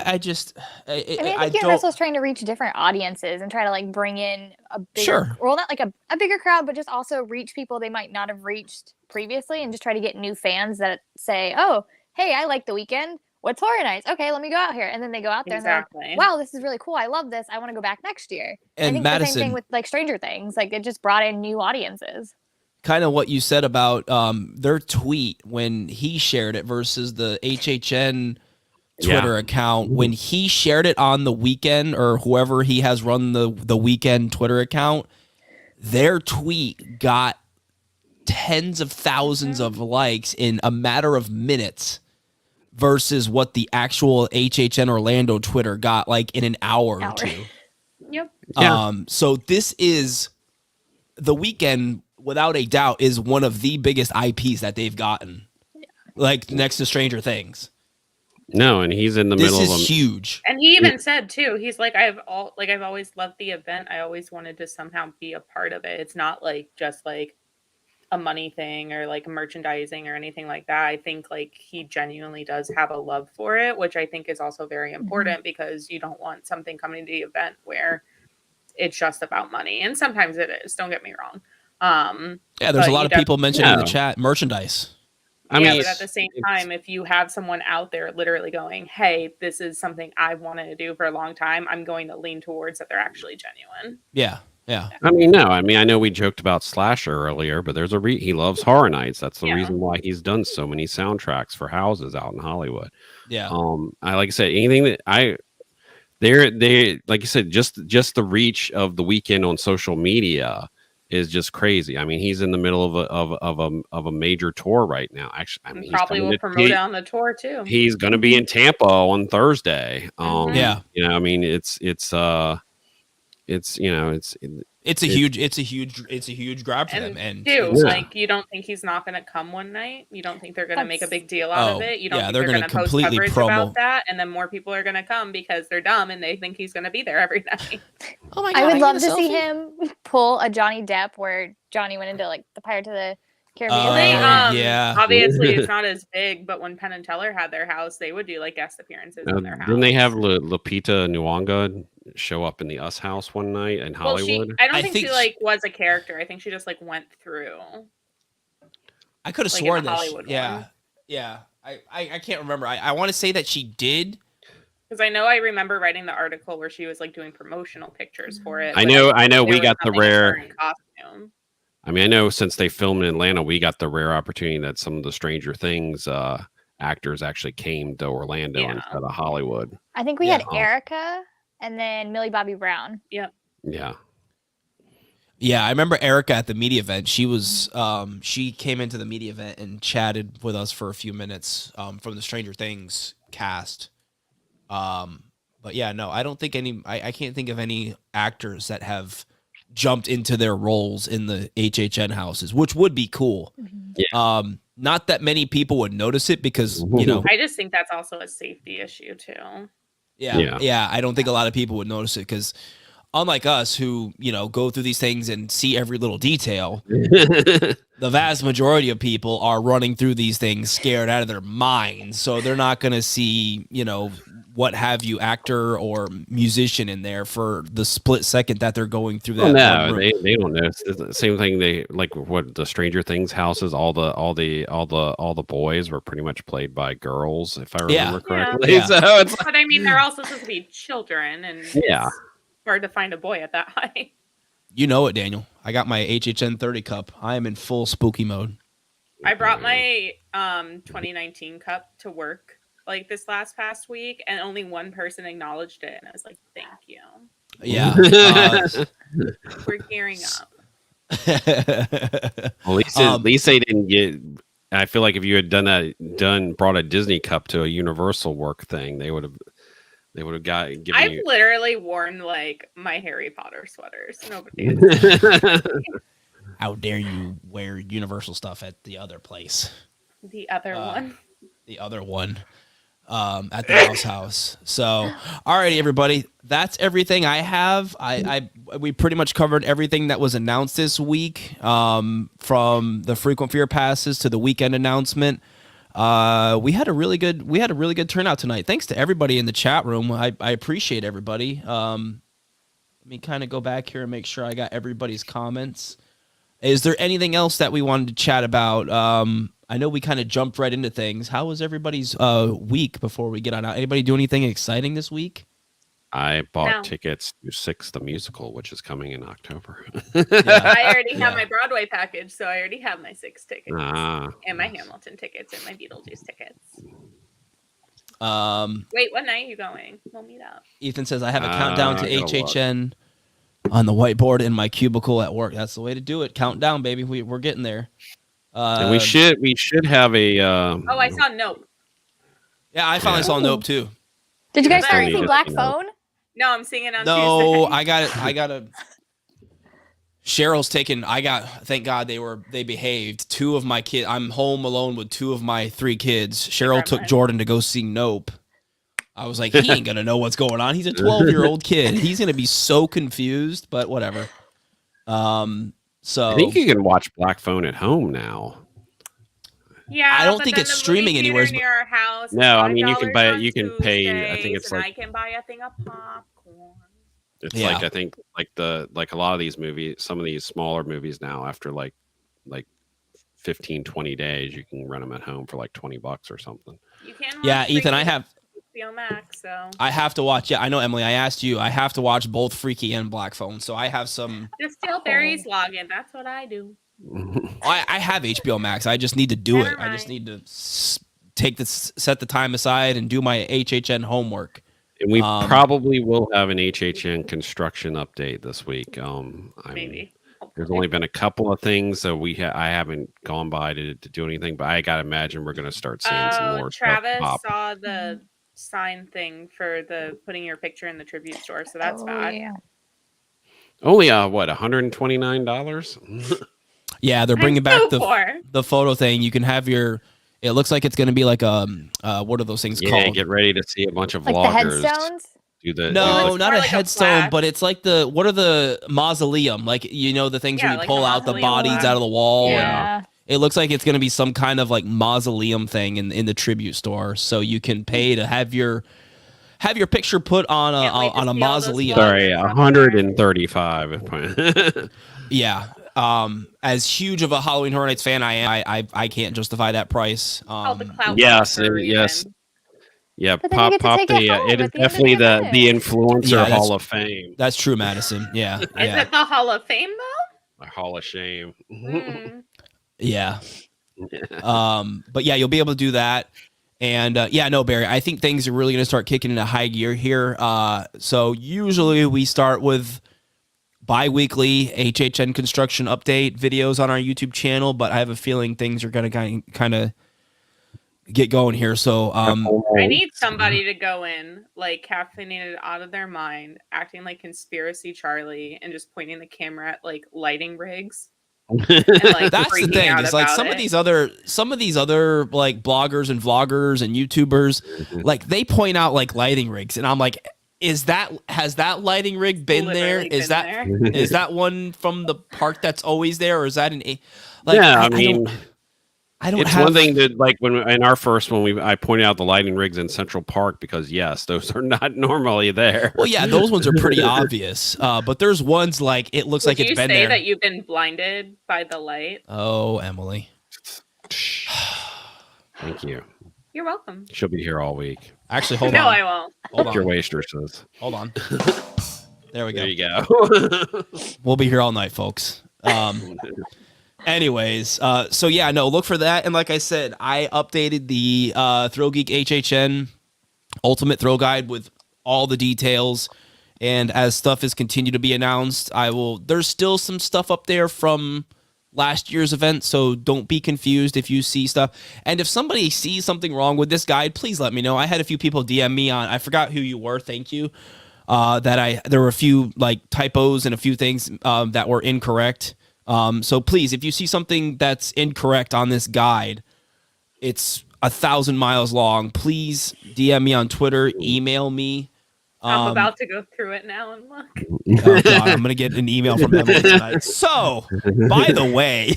I think Universal's trying to reach different audiences and try to like bring in a bigger, well, not like a bigger crowd, but just also reach people they might not have reached previously, and just try to get new fans that say, "Oh, hey, I like The Weeknd. What's Horror Nights? Okay, let me go out here." And then they go out there and they're like, "Wow, this is really cool. I love this. I want to go back next year." And I think the same thing with like Stranger Things. Like it just brought in new audiences. Kind of what you said about their tweet when he shared it versus the HHN Twitter account. When he shared it on The Weeknd, or whoever he has run the Weeknd Twitter account, their tweet got tens of thousands of likes in a matter of minutes versus what the actual HHN Orlando Twitter got like in an hour or two. Yep. So this is The Weeknd, without a doubt, is one of the biggest IPs that they've gotten, like next to Stranger Things. No, and he's in the middle of them. This is huge. And he even said too, he's like, I've always loved the event. I always wanted to somehow be a part of it. It's not like just like a money thing or like merchandising or anything like that. I think like he genuinely does have a love for it, which I think is also very important because you don't want something coming to the event where it's just about money. And sometimes it is, don't get me wrong. There's a lot of people mentioning in the chat merchandise. I mean, but at the same time, if you have someone out there literally going, "Hey, this is something I wanted to do for a long time," I'm going to lean towards that they're actually genuine. Yeah. I know we joked about Slasher earlier, but there's he loves Horror Nights. That's the reason why he's done so many soundtracks for houses out in Hollywood. Yeah. I like I said, anything that they like you said, just the reach of The Weeknd on social media is just crazy. I mean, he's in the middle of a major tour right now. Actually, I mean, probably will promote it on the tour too. He's going to be in Tampa on Thursday. I mean, it's a huge grab for them. And like, you don't think he's not going to come one night? You don't think they're going to make a big deal out of it? You don't think they're going to post coverage about that? And then more people are going to come because they're dumb and they think he's going to be there every night. Oh my God, I would love to see him pull a Johnny Depp where Johnny went into like the Pirates of the Caribbean. Obviously it's not as big, but when Penn and Teller had their house, they would do like guest appearances in their house. Didn't they have Lupita Nyong'o show up in the Us house one night in Hollywood? I don't think she like was a character. I think she just like went through. I could have sworn that. I can't remember. I want to say that she did. Because I remember writing the article where she was like doing promotional pictures for it. I know we got the rare costume. I mean, I know since they filmed in Atlanta, we got the rare opportunity that some of the Stranger Things actors actually came to Orlando instead of Hollywood. I think we had Erica and then Millie Bobby Brown. Yep. Yeah. Yeah, I remember Erica at the media event. She was she came into the media event and chatted with us for a few minutes from the Stranger Things cast. But yeah, no, I don't think I can't think of any actors that have jumped into their roles in the HHN houses, which would be cool. Yeah. Not that many people would notice it because, I just think that's also a safety issue too. Yeah. I don't think a lot of people would notice it because unlike us who, go through these things and see every little detail, the vast majority of people are running through these things scared out of their minds. So they're not going to see, what have you, actor or musician in there for the split second that they're going through that. No, they don't know. It's the same thing. They like what the Stranger Things houses. All the boys were pretty much played by girls, if I remember correctly. Yeah. So it's but I mean, they're also supposed to be children, and it's hard to find a boy at that height. You know it, Daniel. I got my HHN 30 cup. I am in full spooky mode. I brought my 2019 cup to work like this past week, and only one person acknowledged it, and I was like, "Thank you." Yeah, we're gearing up. Well, at least they didn't get. I feel like if you had brought a Disney cup to a Universal work thing, they would have I've literally worn like my Harry Potter sweaters. Nobody. How dare you wear Universal stuff at the other place? The other one. The other one. at the Mouse House. So, alrighty, everybody, that's everything I have. We pretty much covered everything that was announced this week, from the frequent fear passes to the Weeknd announcement. We had a really good turnout tonight. Thanks to everybody in the chat room. I appreciate everybody. Let me kind of go back here and make sure I got everybody's comments. Is there anything else that we wanted to chat about? I know we kind of jumped right into things. How was everybody's week before we get on out? Anybody do anything exciting this week? I bought tickets to Six the Musical, which is coming in October. I already have my Broadway package, so I already have my Six tickets and my Hamilton tickets and my Beetlejuice tickets. Wait, what night are you going? We'll meet up. Ethan says, I have a countdown to HHN on the whiteboard in my cubicle at work. That's the way to do it. Count down, baby. We're getting there. And we should have a. I saw Nope. Yeah, I finally saw Nope too. Did you guys start to see Black Phone? No, I'm seeing it on Tuesday. No, I got a. Cheryl's taken. Thank God they behaved. Two of my kids. I'm home alone with two of my three kids. Cheryl took Jordan to go see Nope. I was like, he ain't gonna know what's going on. He's a 12-year-old kid. He's gonna be so confused. But whatever. So I think you can watch Black Phone at home now. Yeah, I don't think it's streaming anywhere. Near our house. No, I mean you can buy it. You can pay. I think it's like I can buy a thing of popcorn. It's like I think like a lot of these movies, some of these smaller movies now, after like 15, 20 days, you can rent them at home for like $20 or something. You can. Yeah, Ethan, I have. HBO Max, so I have to watch. Yeah, I know, Emily. I asked you. I have to watch both Freaky and Black Phone, so I have some. Just steal Barry's login. That's what I do. I have HBO Max. I just need to do it. I just need to set the time aside and do my HHN homework. And we probably will have an HHN construction update this week. Maybe. There's only been a couple of things, so I haven't gone by to do anything, but I gotta imagine we're gonna start seeing some more. Travis saw the sign thing for the putting your picture in the tribute store, so that's bad. Yeah. Only what, $129? Yeah, they're bringing back the photo thing. You can have your. It looks like it's going to be like what are those things called? Yeah, get ready to see a bunch of like vloggers. The headstones? No, not a headstone, but it's like what are the mausoleum? Like, the things where you pull out the bodies out of the wall. Yeah. It looks like it's going to be some kind of like mausoleum thing in the tribute store, so you can pay to have your picture put on a mausoleum. Sorry, 135. Yeah. As huge of a Halloween Horror Nights fan I am, I can't justify that price. Yes. Yeah, pop the. It is definitely the influencer Hall of Fame. That's true, Madison. Yeah. Is it the Hall of Fame though? The Hall of Shame. Yeah. But yeah, you'll be able to do that. And Barry, I think things are really going to start kicking into high gear here. So usually we start with bi-weekly HHN construction update videos on our YouTube channel, but I have a feeling things are going to kind of get going here. So I need somebody to go in like caffeinated out of their mind, acting like Conspiracy Charlie and just pointing the camera at like lighting rigs. And, like, that's the thing. It's like some of these other like bloggers and vloggers and YouTubers, like they point out like lighting rigs, and I'm like, has that lighting rig been there? Is that one from the park that's always there, or is that an? Like, yeah, I don't. It's one thing that like when I pointed out the lighting rigs in Central Park because yes, those are not normally there. Well, yeah, those ones are pretty obvious. But there's ones like it looks like it's been there. Did you say that you've been blinded by the light? Oh, Emily. Thank you. You're welcome. She'll be here all week. Actually, hold on. No, I won't. Hold on. Your waitress. Hold on. There we go. There you go. We'll be here all night, folks. Anyways, look for that. And like I said, I updated the ThrillGeek HHN Ultimate Thrill Guide with all the details. And as stuff is continued to be announced, there's still some stuff up there from last year's event, so don't be confused if you see stuff. And if somebody sees something wrong with this guide, please let me know. I had a few people DM me I forgot who you were, thank you. There were a few like typos and a few things that were incorrect. So please, if you see something that's incorrect on this guide, 1,000 miles long. Please DM me on Twitter, email me. I'm about to go through it now and look. Oh God, I'm gonna get an email from Emily tonight. So, by the way,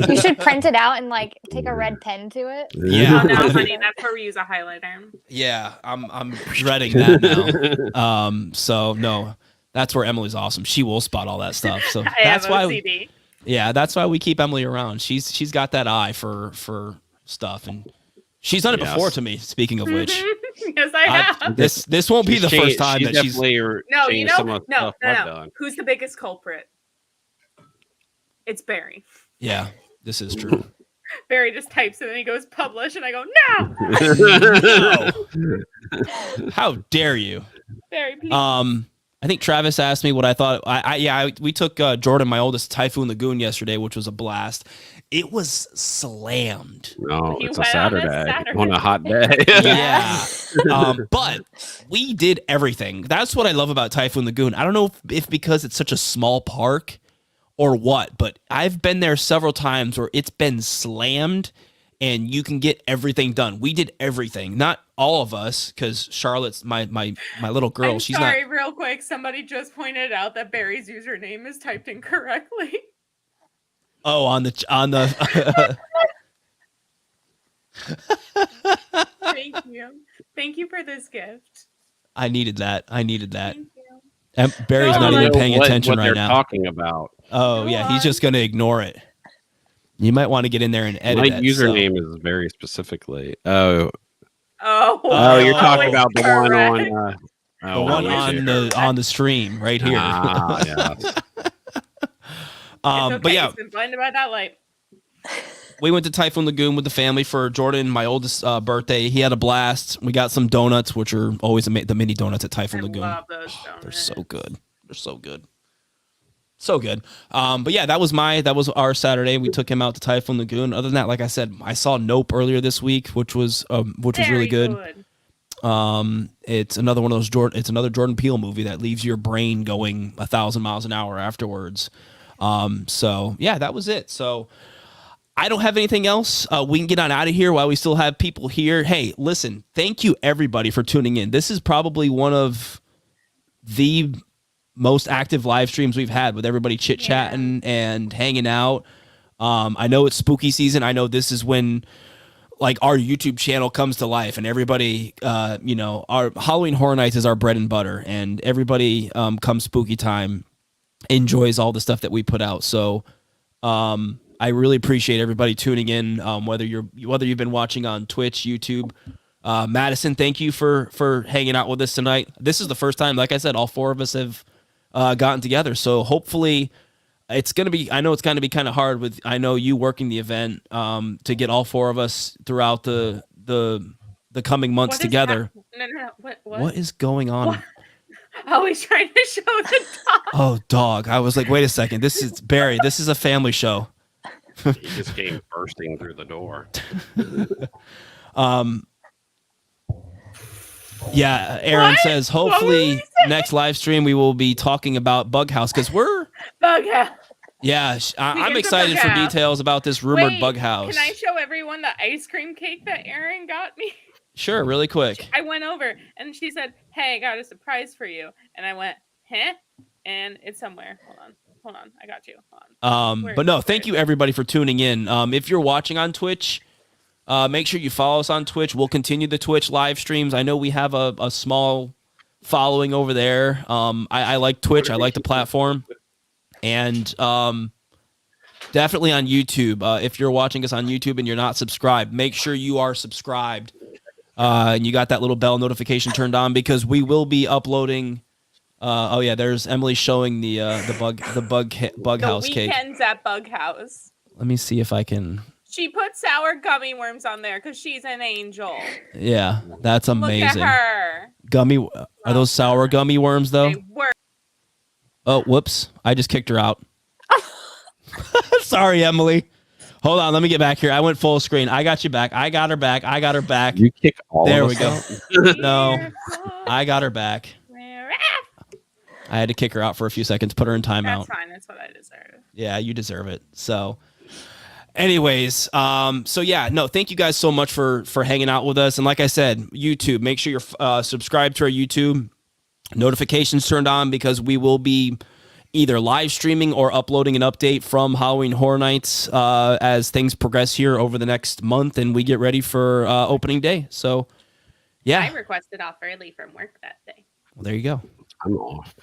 you should print it out and like take a red pen to it. Yeah, oh, no, honey, that's where we use a highlighter. Yeah, I'm dreading that now. So no, that's where Emily's awesome. She will spot all that stuff. So that's why. Yeah, that's why we keep Emily around. She's got that eye for stuff, and she's done it before to me. Speaking of which, yes, I have. This won't be the first time that she's. No. Who's the biggest culprit? It's Barry. Yeah, this is true. Barry just types it and he goes publish, and I go no. How dare you, Barry? Please. I think Travis asked me what I thought. We took Jordan, my oldest, Typhoon Lagoon yesterday, which was a blast. It was slammed. No, it's a Saturday on a hot day. Yeah. But we did everything. That's what I love about Typhoon Lagoon. I don't know if because it's such a small park or what, but I've been there several times where it's been slammed and you can get everything done. We did everything. Not all of us, because Charlotte's my little girl. She's sorry, real quick. Somebody just pointed out that Barry's username is typed incorrectly. Oh, on the Thank you for this gift. I needed that. Thank you. Barry's I not don't even know paying attention what right they're now. Talking about. Oh yeah, he's just gonna ignore it. You might want to get in there and edit it. My username is very specifically. Oh, you're talking about the one on the one on the stream right here. Yeah. Okay. But yeah, it's been blinded by that light. we went to Typhoon Lagoon with the family for Jordan, my oldest, birthday. He had a blast. We got some donuts, which are always the mini donuts at Typhoon Lagoon. Love those donuts. They're so good. So good. But yeah, that was our Saturday. We took him out to Typhoon Lagoon. Other than that, like I said, I saw Nope earlier this week, which was really good. It's another one of those it's another Jordan Peele movie that leaves your brain going 1,000 miles an hour afterwards. So yeah, that was it. So I don't have anything else. We can get on out of here while we still have people here. Hey, listen, thank you everybody for tuning in. This is probably one of the most active live streams we've had with everybody chit-chatting and hanging out. I know it's spooky season. I know this is when like our YouTube channel comes to life and everybody, our Halloween Horror Nights is our bread and butter, and everybody come spooky time enjoys all the stuff that we put out. So I really appreciate everybody tuning in, whether you've been watching on Twitch, YouTube. Madison, thank you for hanging out with us tonight. This is the first time, like I said, all four of us have gotten together. So hopefully it's going to be, I know it's going to be kind of hard with, I know you working the event, to get all four of us throughout the coming months together. No. What is going on? What? Always trying to show the dog. Oh, dog. I was like, wait a second. This is Barry. This is a family show. He just came bursting through the door. Yeah, Aaron says, hopefully next live stream we will be talking about Bug House, because we're... Bug House. Yeah, I'm excited for details about this rumored Bug House. Can I show everyone the ice cream cake that Aaron got me? Sure, really quick. I went over and she said, hey, I got a surprise for you. And I went, huh? And it's somewhere. Hold on. I got you. Hold on. But no, thank you everybody for tuning in. If you're watching on Twitch, make sure you follow us on Twitch. We'll continue the Twitch live streams. I know we have a small following over there. I like Twitch. I like the platform. And definitely on YouTube. If you're watching us on YouTube and you're not subscribed, make sure you are subscribed. And you got that little bell notification turned on, because we will be uploading. There's Emily showing the bug house cake. Weekends at Bug House. Let me see if I can. She put sour gummy worms on there because she's an angel. Yeah, that's amazing. Look at her. Are those sour gummy worms though? They were. Oh, whoops! I just kicked her out. Sorry, Emily. Hold on, let me get back here. I went full screen. I got you back. I got her back. You kick all there of we go. No, I got her back. I had to kick her out for a few seconds, put her in timeout. That's fine. That's what I deserve. Yeah, you deserve it. So, Anyways, so yeah, no, thank you guys so much for hanging out with us. And like I said, YouTube, make sure you're subscribed to our YouTube, notifications turned on, because we will be either live streaming or uploading an update from Halloween Horror Nights as things progress here over the next month and we get ready for opening day. So yeah, I requested off early from work that day. Well, there you go. I'm off.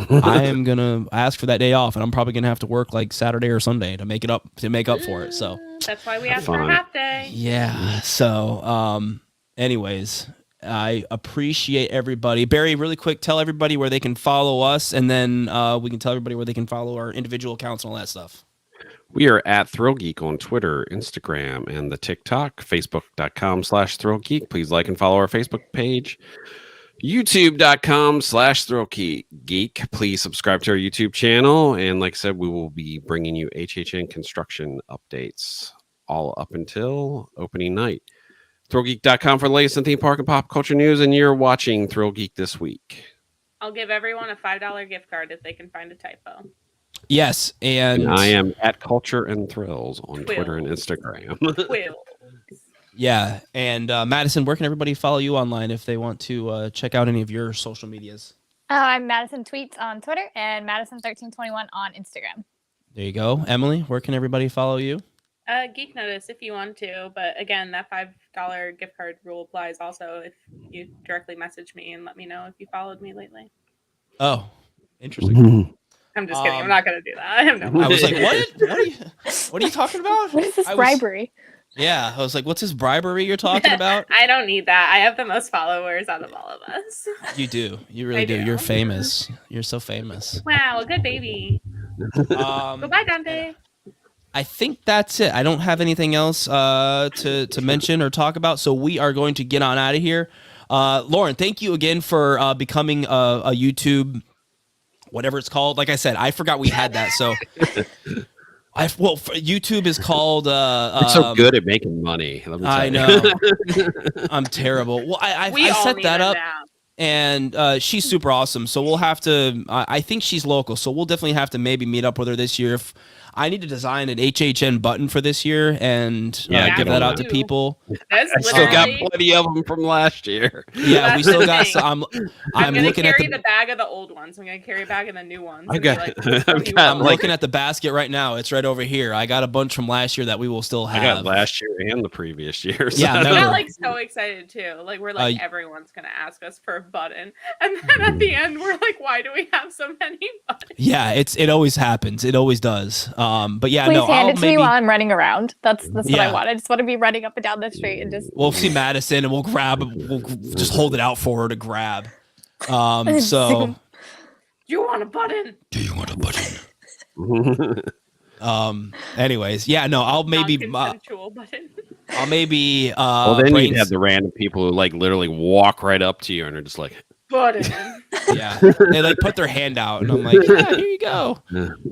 I am gonna ask for that day off, and I'm probably gonna have to work like Saturday or Sunday to make up for it. So that's why we asked for a half day. Yeah. So, anyways, I appreciate everybody. Barry, really quick, tell everybody where they can follow us, and then we can tell everybody where they can follow our individual accounts and all that stuff. We are at ThrillGeek on Twitter, Instagram, and the TikTok. Facebook.com/ThrillGeek. Please like and follow our Facebook page. YouTube.com/ThrillGeek. Please subscribe to our YouTube channel. And like I said, we will be bringing you HHN construction updates all up until opening night. ThrillGeek.com for the latest in theme park and pop culture news. And you're watching ThrillGeek This Week. I'll give everyone a $5 gift card if they can find a typo. Yes. And I am at Culture and Thrills on Twitter and Instagram. Yeah, and Madison, where can everybody follow you online if they want to check out any of your social medias? I'm Madison Tweets on Twitter and Madison1321 on Instagram. There you go. Emily, where can everybody follow you? Geek Notice if you want to, but again, that $5 gift card rule applies also if you directly message me and let me know if you followed me lately. Oh, interesting. I'm just kidding. I'm not going to do that. I have no. I was like, what are you talking about? What is this bribery? Yeah, I was like, what's this bribery you're talking about? I don't need that. I have the most followers out of all of us. You do. You really do. You're famous. You're so famous. Wow, a good baby. Goodbye, Dante. I think that's it. I don't have anything else to mention or talk about, so we are going to get on out of here. Lauren, thank you again for becoming a YouTube, whatever it's called. Like I said, I forgot we had that, so... YouTube is called. You're so good at making money. Let me tell I know. I'm terrible. Well, I set that up, and she's super awesome. So we'll have to. I think she's local, so we'll definitely have to maybe meet up with her this year. If I need to design an HHN button for this year and give that out to people. I still got plenty of them from last year. Yeah, we still got some. I'm gonna looking carry at the bag of the old ones. I'm gonna carry a bag of the new ones. I'm looking at the basket right now. It's right over here. I got a bunch from last year that we will still have. I got last year and the previous year. So. Yeah, I got like so excited too. Like we're like everyone's gonna ask us for a button, and then at the end we're like, why do we have so many buttons? Yeah, it always happens. It always does. But yeah, Please hand it to me while I'm running around. That's what I want. I just want to be running up and down the street and just. We'll see Madison and we'll just hold it out for her to grab. So. Do you want a button? Do you want a button? Anyways, yeah, no, I'll maybe. Non-consensual button. I'll maybe. Well, then you'd have the random people who like literally walk right up to you and are just like. Button. Yeah, they like put their hand out, and I'm like, yeah, here you go.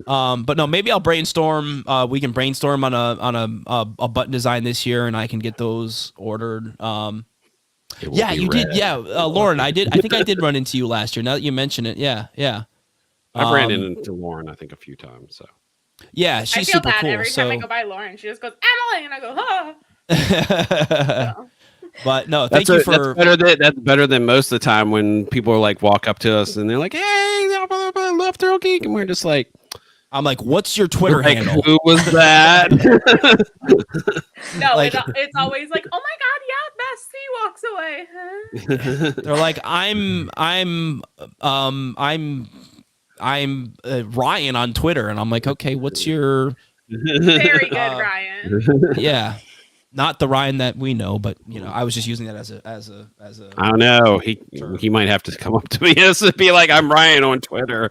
But no, maybe I'll brainstorm. We can brainstorm on a button design this year, and I can get those ordered. Yeah, you did. Yeah, Lauren, I did. I think I did run into you last year. Now that you mention it, yeah. I've ran into Lauren, I think, a few times. So. Yeah, she's super cool. Every time I go by Lauren, she just goes Emily, and I go, ah. So. But no, thank you for. That's better than most of the time when people are like walk up to us and they're like, "Hey, I love ThrillGeek," and we're just like, "I'm like, what's your Twitter handle? Who was that?" No, like, it's always like, "Oh my God, yeah, Bestie walks away." They're like, "I'm Ryan on Twitter," and I'm like, "Okay, what's your?" Very good, Ryan. Yeah. Not the Ryan that we know, but I was just using that as a. I don't know. He might have to come up to me and be like, "I'm Ryan on Twitter."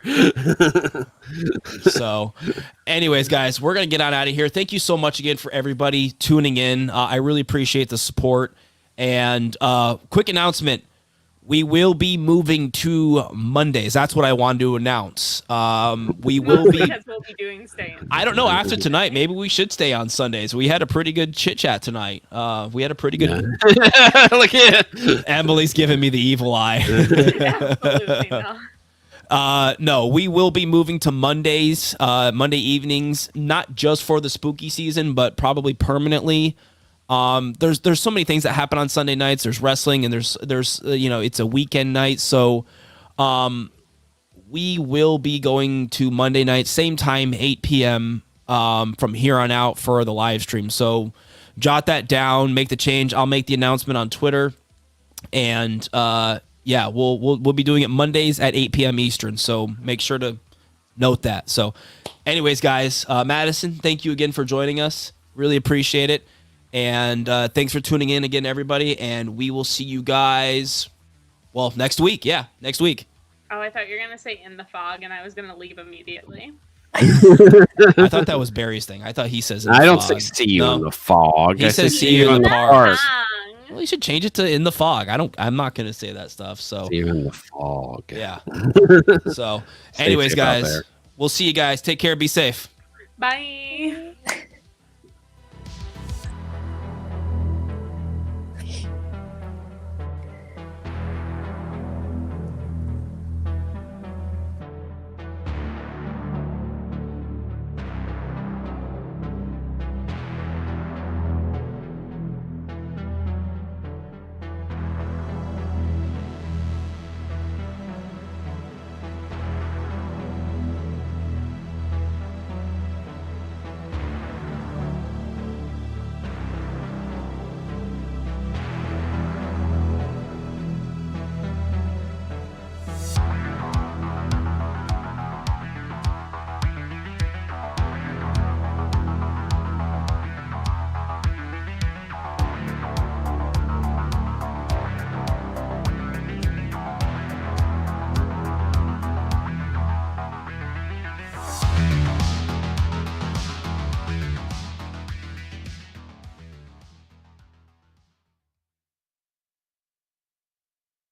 So, anyways, guys, we're gonna get on out of here. Thank you so much again for everybody tuning in. I really appreciate the support. And quick announcement: we will be moving to Mondays. That's what I wanted to announce. We will be. Because we'll be doing stay. I don't know. After tonight, maybe we should stay on Sundays. We had a pretty good chit chat tonight. We had a pretty good. Look at Emily's giving me the evil eye. Absolutely not. No, we will be moving to Mondays, Monday evenings, not just for the spooky season, but probably permanently. There's so many things that happen on Sunday nights. There's wrestling, and there's it's a weekend night, so we will be going to Monday night, same time, 8 p.m. From here on out for the live stream. So jot that down, make the change. I'll make the announcement on Twitter, and we'll be doing it Mondays at 8 p.m. Eastern. So make sure to note that. So, anyways, guys, Madison, thank you again for joining us. Really appreciate it. And thanks for tuning in again, everybody. And we will see you guys, next week. Yeah, next week. Oh, I thought you were going to say in the fog, and I was going to leave immediately. I thought that was Barry's thing. I thought he says in the fog. I don't say see you in the fog. He says see you in the park. Well, you should change it to in the fog. I'm not going to say that stuff. So see you in the fog. Yeah. So anyways, guys, we'll see you guys. Take care. Be safe. Bye.